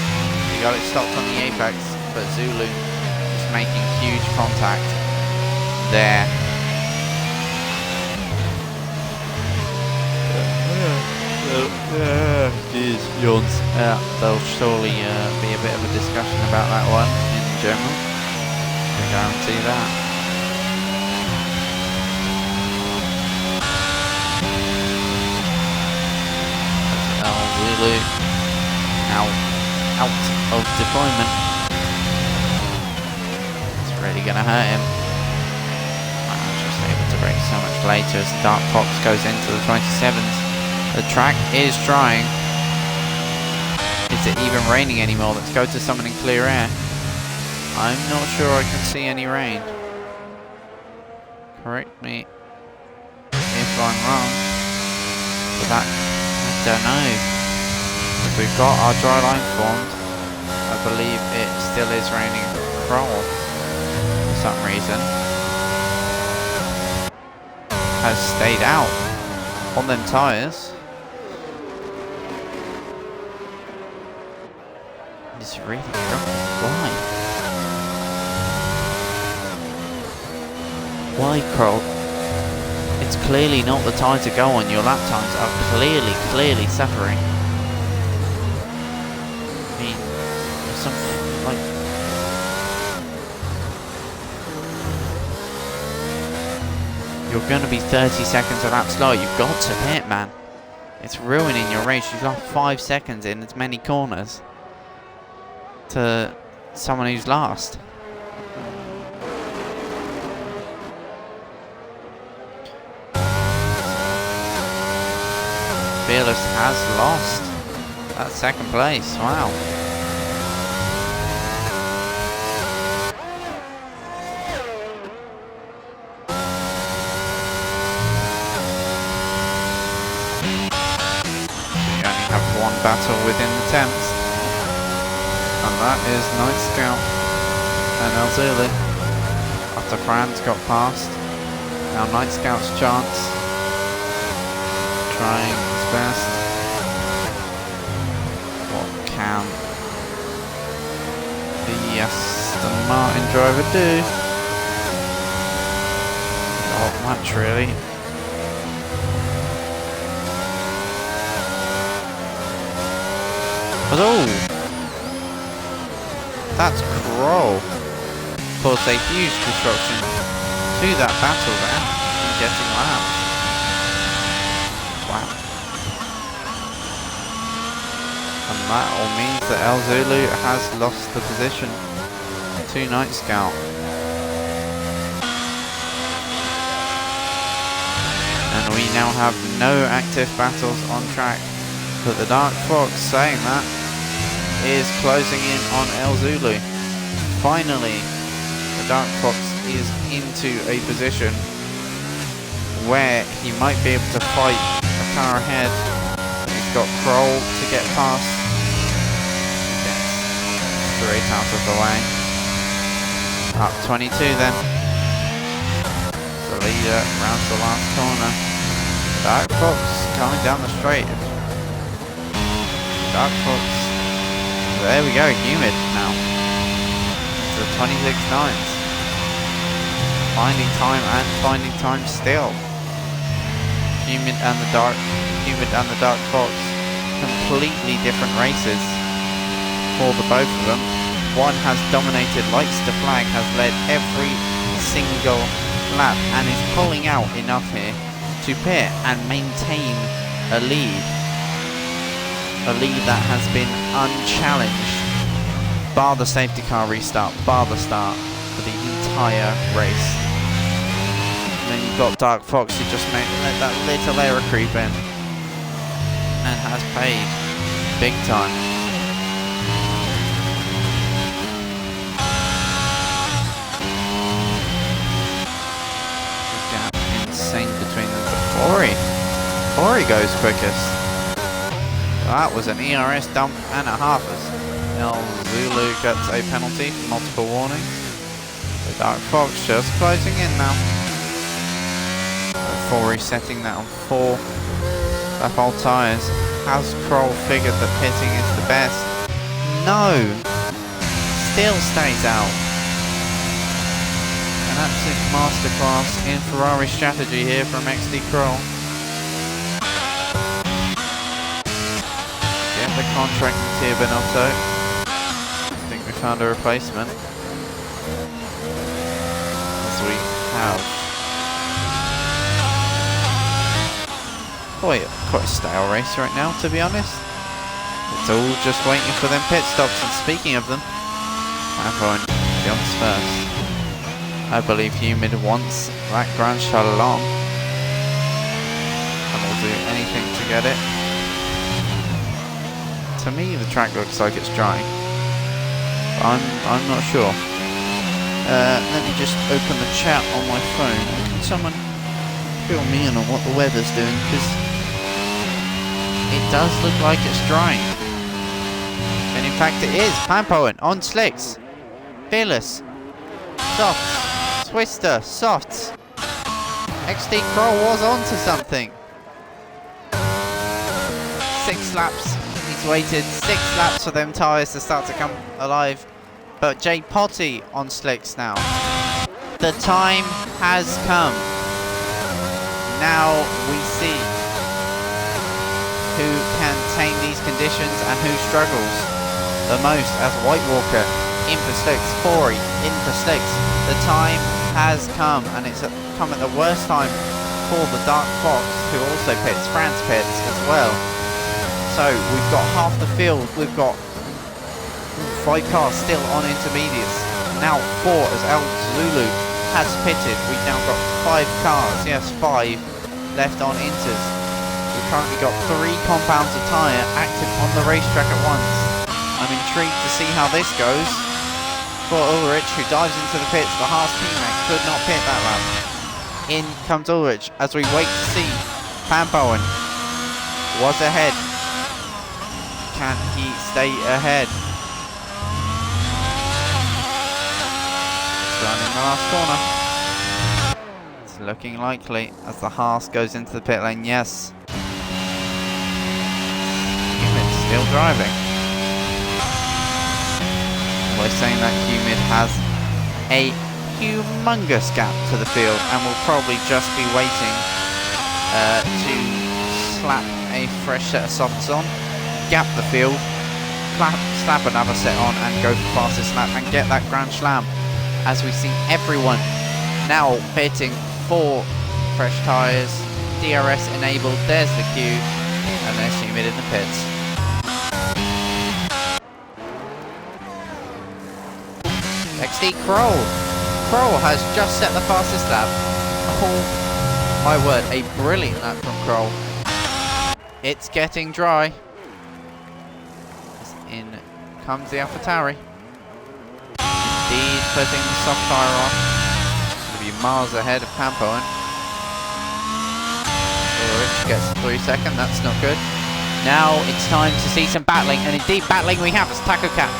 He got it stopped on the apex, but Zulu is making huge contact there. Jeez, yawns. There'll surely be a bit of a discussion about that one in general. I guarantee that. Zulu now out of deployment. It's really going to hurt him. I'm just able to brake so much later as Dark Fox goes into the 27s. The track is drying. Is it even raining anymore? Let's go to someone in clear air. I'm not sure I can see any rain. Correct me if I'm wrong. But that, I don't know. If we've got our dry line formed, I believe it still is raining Kroll for some reason. Has stayed out on them tyres. really struggling. Why? Why, Kroll? It's clearly not the tire to go on. Your lap times are clearly suffering. I mean, there's something like... You're going to be 30 seconds a lap slow. You've got to pit, man. It's ruining your race. You've lost 5 seconds in as many corners to someone who's last. Fearless has lost that second place. Wow. We only have one battle within the temps, and that is Night Scout and El Zulu. After Franz got past, now Night Scout's chance. Trying his best. What can the Aston Martin driver do? Not much, really. But oh! That's Kroll. Caused a huge disruption to that battle there and getting lapped. Wow. And that all means that El Zulu has lost the position to Night Scout. And we now have no active battles on track. But the Dark Fox, saying that, is closing in on El Zulu. Finally, the Dark Fox is into a position where he might be able to fight a car ahead. He's got Kroll to get past. Gets straight out of the way. Up 22 then. The leader rounds the last corner. Dark Fox coming down the straight. Dark Fox. There we go, humid now. To 26.9. Finding time and finding time still. Humid and the Dark Fox, completely different races for the both of them. One has dominated, likes to flag, has led every single lap and is pulling out enough here to pit and maintain a lead. A lead that has been unchallenged, bar the safety car restart, bar the start, for the entire race. And then you've got Dark Fox who just let that little error creep in and has paid big time. The gap insane between them. Ori goes quickest. That was an ERS dump and a half as El Zulu gets a penalty for multiple warnings. The Dark Fox just closing in now. Before resetting that on 4 lap old tyres. Has Kroll figured that pitting is the best? No! Still stays out. An absolute masterclass in Ferrari strategy here from XD Kroll. Get the contract with Tia Benotto. I think we found a replacement. As we have quite a stale race right now, to be honest. It's all just waiting for them pit stops, and speaking of them, Avon jumps first. I believe Humid wants that Grand Chalon and will do anything to get it. To me, the track looks like it's drying. I'm not sure. Let me just open the chat on my phone. Can someone fill me in on what the weather's doing? Because it does look like it's drying. And in fact it is. Pampoen on slicks. Fearless. Softs. Twister. Softs. XD Kroll was onto something. 6 laps. He It's waited 6 laps for them tyres to start to come alive. But Jay Potty on slicks now. The time has come. Now we see who can tame these conditions and who struggles the most as White Walker in for slicks, Corey in for slicks. The time has come, and it's come at the worst time for the Dark Fox, who also pits. France pits as well. So we've got half the field. We've got 5 cars still on intermediates. Now 4 as El Zulu has pitted. We've now got 5 cars. Yes, 5 left on inters. We've currently got 3 compounds of tyre active on the racetrack at once. I'm intrigued to see how this goes. For Ulrich, who dives into the pits, the Haas teammate could not pit that lap. In comes Ulrich as we wait to see Pampoen was ahead. Can he stay ahead? It's running the last corner. It's looking likely as the Haas goes into the pit lane. Yes. Humid still driving. We're saying that Humid has a humongous gap to the field and will probably just be waiting to slap a fresh set of softs on, gap the field, slap another set on and go for fastest lap and get that Grand Slam, as we see everyone now pitting for fresh tyres. DRS enabled, there's the cue, and there's Humid in the pits. XD Kroll. Kroll has just set the fastest lap. Oh my word, a brilliant lap from Kroll. It's getting dry. In comes the AlphaTauri. Indeed, putting the soft tyre on. Going to be miles ahead of Pampoen. Ulrich gets 3 seconds, that's not good. Now it's time to see some battling, and indeed battling we have as Taco Cat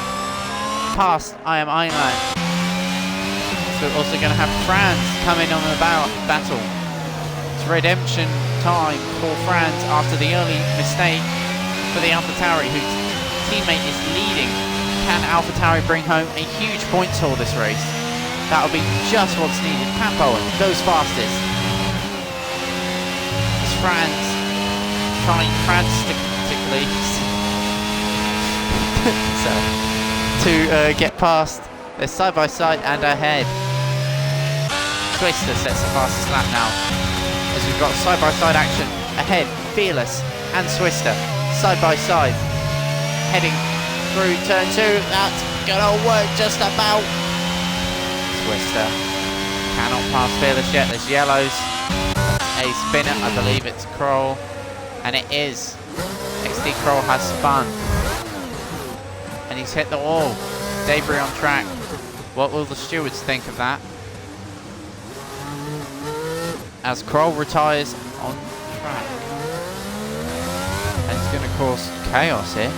past I Am Ironman. So we're also going to have France coming on the battle. It's redemption time for France after the early mistake for the AlphaTauri, whose teammate is leading. Can AlphaTauri bring home a huge points haul this race? That'll be just what's needed. Pampoen goes fastest. It's France trying frantically to get past. They're side by side and ahead. Twister sets the fastest lap now, as we've got side by side action ahead. Fearless and Twister side by side, heading through turn 2. That's gonna work just about. Twister cannot pass Fearless yet. There's yellows. A spinner, I believe it's Kroll, and it is. XD Kroll has spun. And he's hit the wall. Debris on track. What will the stewards think of that? As Kroll retires on track. And it's going to cause chaos here.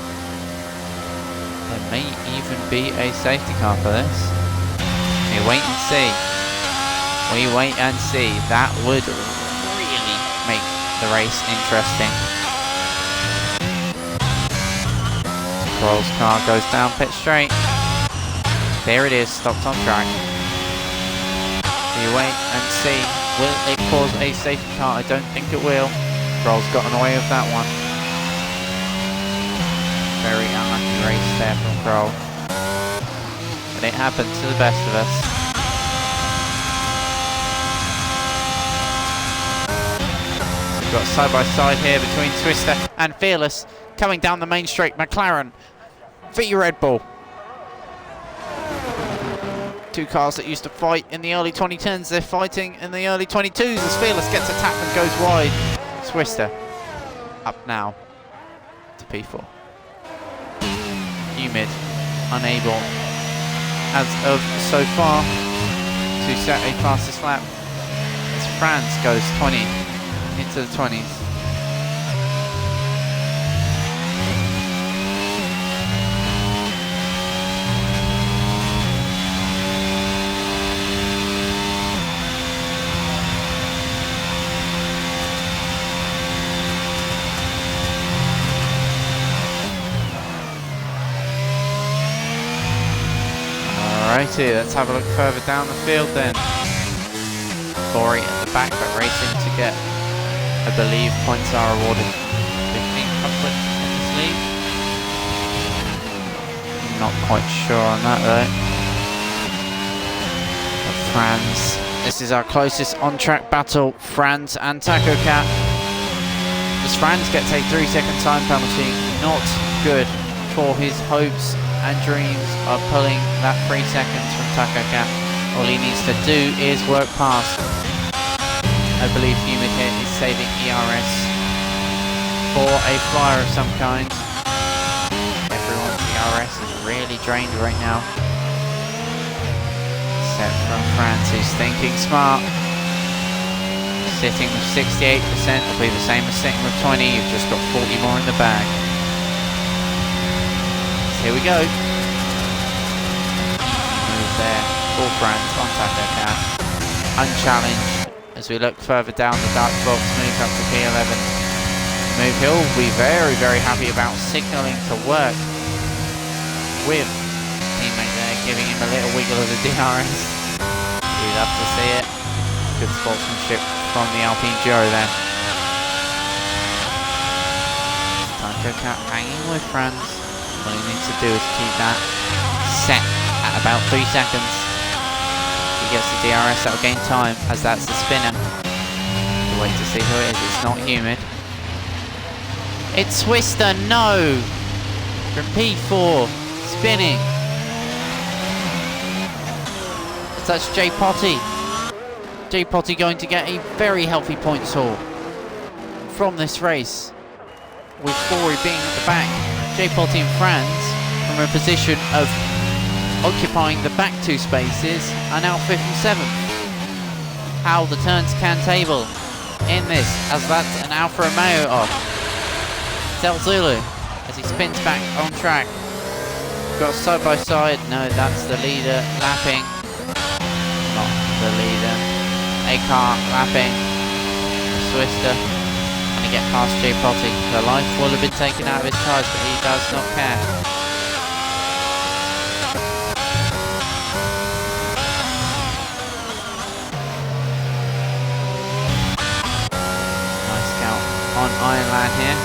There may even be a safety car for this. We wait and see. We wait and see. That would really make the race interesting. Kroll's car goes down pit straight. There it is, stopped on track. We wait and see. Will it cause a safety car? I don't think it will. Kroll's gotten away with that one. Very unlucky race there from Kroll. But it happens to the best of us. So we've got side by side here between Twister and Fearless. Coming down the main straight, McLaren v Red Bull. 2 cars that used to fight in the early 2010s, they're fighting in the early 22s as Fearless gets a tap and goes wide. Twister up now to P4. Humid unable, as of so far, to set a fastest lap. As France goes 20 into the 20s. 2. Let's have a look further down the field then. Corey at the back, but racing to get, I believe, points are awarded. 15 couplet in this lead. Not quite sure on that though. But Franz, this is our closest on-track battle. Franz and Taco Cat. As Franz gets a 3-second time penalty, not good for his hopes and dreams of pulling that 3 seconds from Taco Cat. All he needs to do is work past. I believe Humid here is saving ERS for a flyer of some kind. Everyone's ERS is really drained right now. Except from Franz, who's thinking smart. Sitting with 68% will be the same as sitting with 20. You've just got 40 more in the bag. So here we go. Move there. Full Franz on Taco Cat. Unchallenged. As we look further down the dark box, move up to P11. Move Hill will be very, very happy about signalling to work with teammate there, giving him a little wiggle of the DRS. We'd love to see it. Good sportsmanship from the Alpine Duo then. Taco Cat hanging with Franz. All he needs to do is keep that set at about 3 seconds. If he gets the DRS, that'll gain time, as that's the spinner. We'll wait to see who it is. It's not Humid. It's Twister, no! From P4, spinning. So that's J Potty. J Potty going to get a very healthy points haul from this race, with Corey being at the back. J Potty and Franz, from a position of occupying the back 2 spaces, are now 5th and 7th. How the turns can table in this, as that's an Alfa Romeo off. Del Zulu, as he spins back on track. Got side by side, no, that's the leader lapping. Not the leader. A car lapping. Twister trying to get past J Potty. The life will have been taken out of his tyres, but he does not care. Nice scout on Ironland here.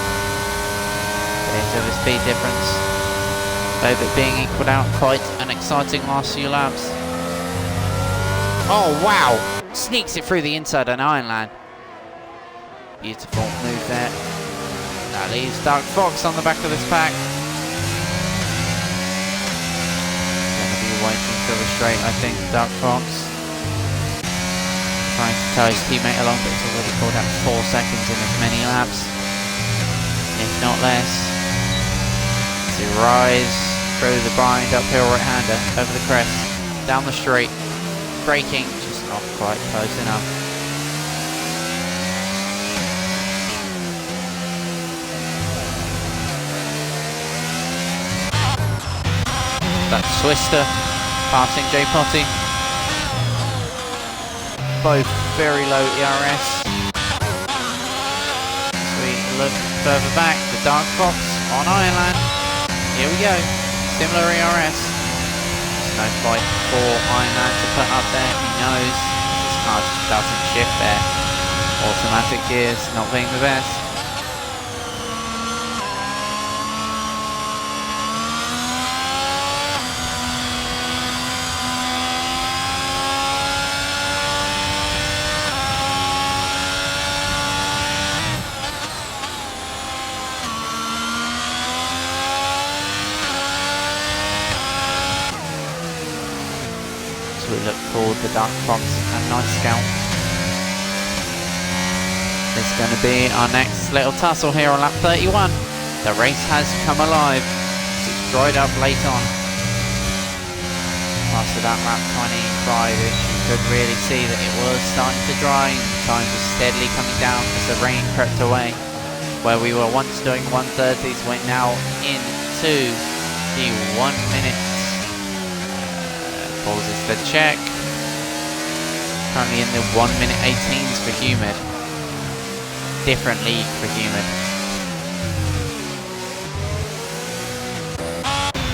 Bit of a speed difference. Both it being equalled out. Quite an exciting last few laps. Oh wow! Sneaks it through the inside on Ironland. Beautiful move there. That leaves Dark Fox on the back of this pack. Gonna be waiting for the straight, I think, Dark Fox. Trying to tow his teammate along, but it's already pulled out 4 seconds in as many laps, if not less. As he rise through the bind, uphill right-hander, over the crest, down the straight, braking. Not quite close enough. That's Twister passing J Potty. Both very low ERS. As we look further back, the Dark Fox on Ironland. Here we go. Similar ERS. No fight for Ironland to put up there. He knows this car just doesn't shift there. Automatic gears not being the best. We look forward to Dark Fox and Night Scout. This is going to be our next little tussle here on lap 31. The race has come alive. It's dried up late on. After that lap 25, you could really see that it was starting to dry. Time was steadily coming down as the rain crept away. Where we were once doing 130s, we're now into the 1 minute. Pauses the check. Currently in the 1 minute 18s for Humid. Different lead for Humid.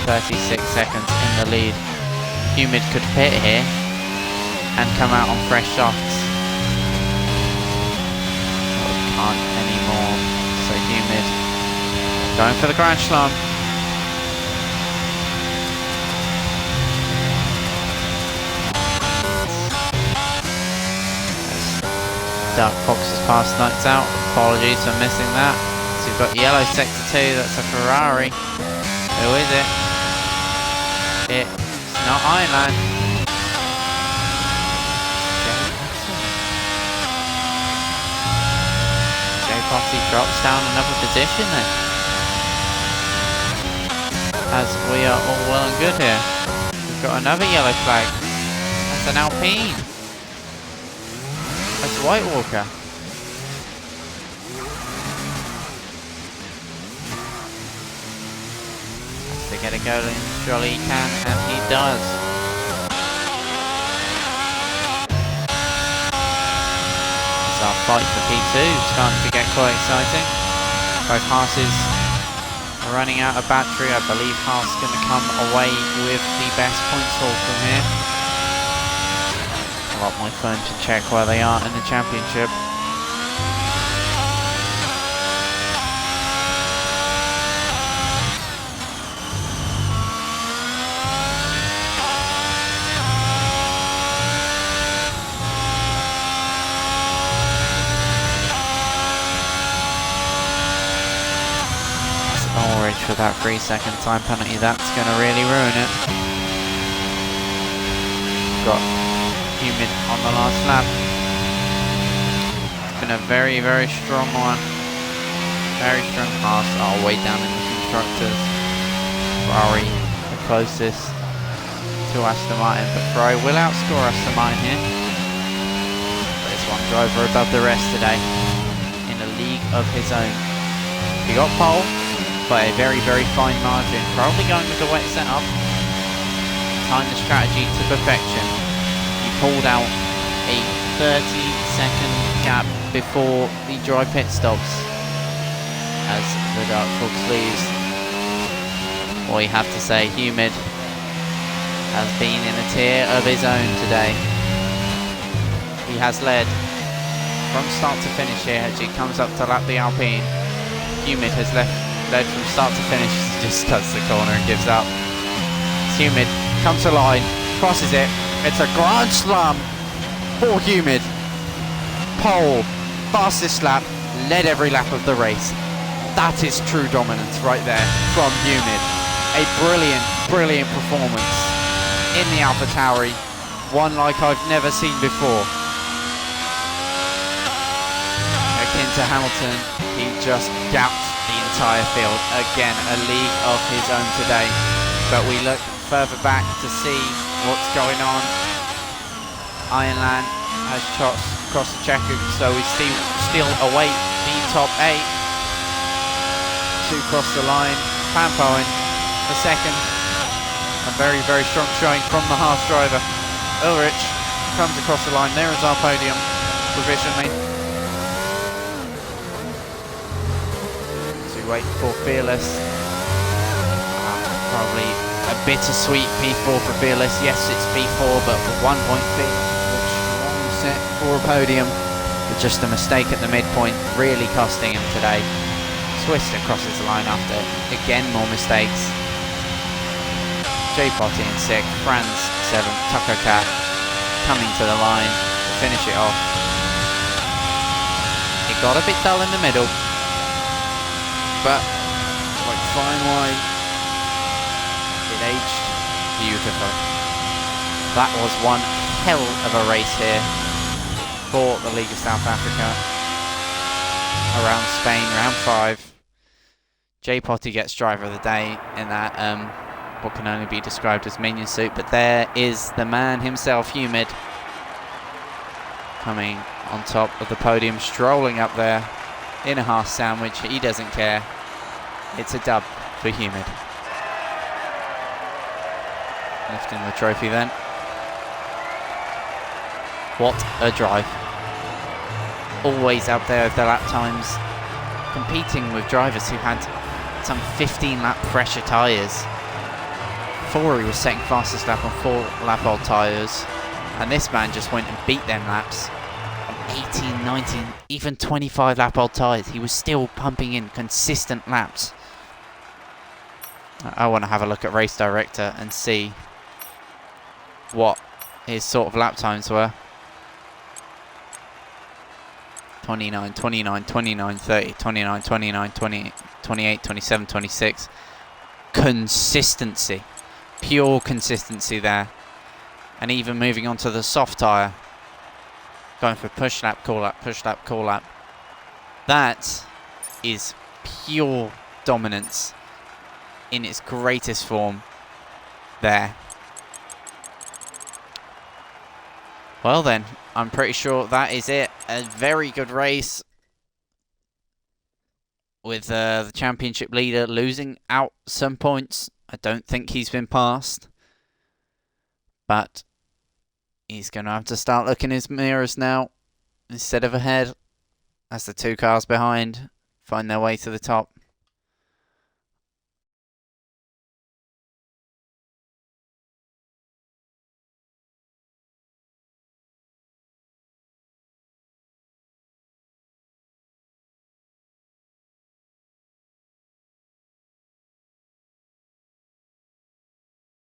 36 seconds in the lead. Humid could pit here and come out on fresh softs. But can't anymore. So Humid going for the Grand Slam. Dark Fox has passed Nuts out. Apologies for missing that. So we've got yellow sector 2, that's a Ferrari. Who is it? It's not Ironland. J-Potty drops down another position then. As we are all well and good here. We've got another yellow flag. That's an Alpine. That's White Walker. Has to get a goal in, surely he can, and he does. It's our fight for P2, starting to get quite exciting. Both Haas's are running out of battery. I believe Haas is going to come away with the best points haul from here. I'll up my phone to check where they are in the championship. Ulrich for that 3-second time penalty, that's going to really ruin it. Got Humid on the last lap. It's been a very, very strong one. Very strong pass. Oh, way down in the constructors. Ferrari the closest to Aston Martin, but Ferrari will outscore Aston Martin here. There's one driver above the rest today in a league of his own. He got pole by a very, very fine margin. Probably going with the wet setup. Timed the strategy to perfection. Pulled out a 30-second gap before the dry pit stops as the Dark Fox leaves. What you have to say, Humid has been in a tier of his own today. He has led from start to finish here as he comes up to lap the Alpine. Humid has led from start to finish, just cuts the corner and gives up. Humid comes to line, crosses it. It's a Grand Slam for Humid. Pole, fastest lap, led every lap of the race. That is true dominance right there from Humid. A brilliant, brilliant performance in the AlphaTauri. One like I've never seen before. Akin to Hamilton, he just gapped the entire field. Again, a league of his own today. But we look further back to see what's going on. Ironland has crossed the checker, so we still await the top 8 to cross the line. Pampoen, the second. A very, very strong showing from the Haas driver. Ulrich comes across the line. There is our podium provisionally. So we wait for Fearless. Probably a bittersweet P4 for Fearless. Yes, it's P4, but for 1 point Fearless, which long set for a podium. But just a mistake at the midpoint, really costing him today. Swister crosses the line after, again, more mistakes. J-Potty in 6th, Franz 7th, Tucker Cat coming to the line to finish it off. It got a bit dull in the middle, but like fine wine, it aged beautifully. That was one hell of a race here for the League of South Africa. Around Spain, round 5. J-Potty gets driver of the day in that what can only be described as minion suit, but there is the man himself, Humid, coming on top of the podium, strolling up there in a Haas sandwich. He doesn't care. It's a dub for Humid. Lifting the trophy then. What a drive. Always out there with the lap times, competing with drivers who had some 15 lap fresher tyres. before he was setting fastest lap on 4 lap old tyres, and this man just went and beat them laps on 18, 19, even 25 lap old tyres. He was still pumping in consistent laps. I want to have a look at Race Director and see what his sort of lap times were. 29, 29, 29, 30, 29, 29, 20, 28, 27, 26. Consistency. Pure consistency there. And even moving on to the soft tyre. Going for push lap, call lap, push lap, call lap. That is pure dominance in its greatest form there. Well then, I'm pretty sure that is it. A very good race with the championship leader losing out some points. I don't think he's been passed, but he's going to have to start looking in his mirrors now instead of ahead as the 2 cars behind find their way to the top.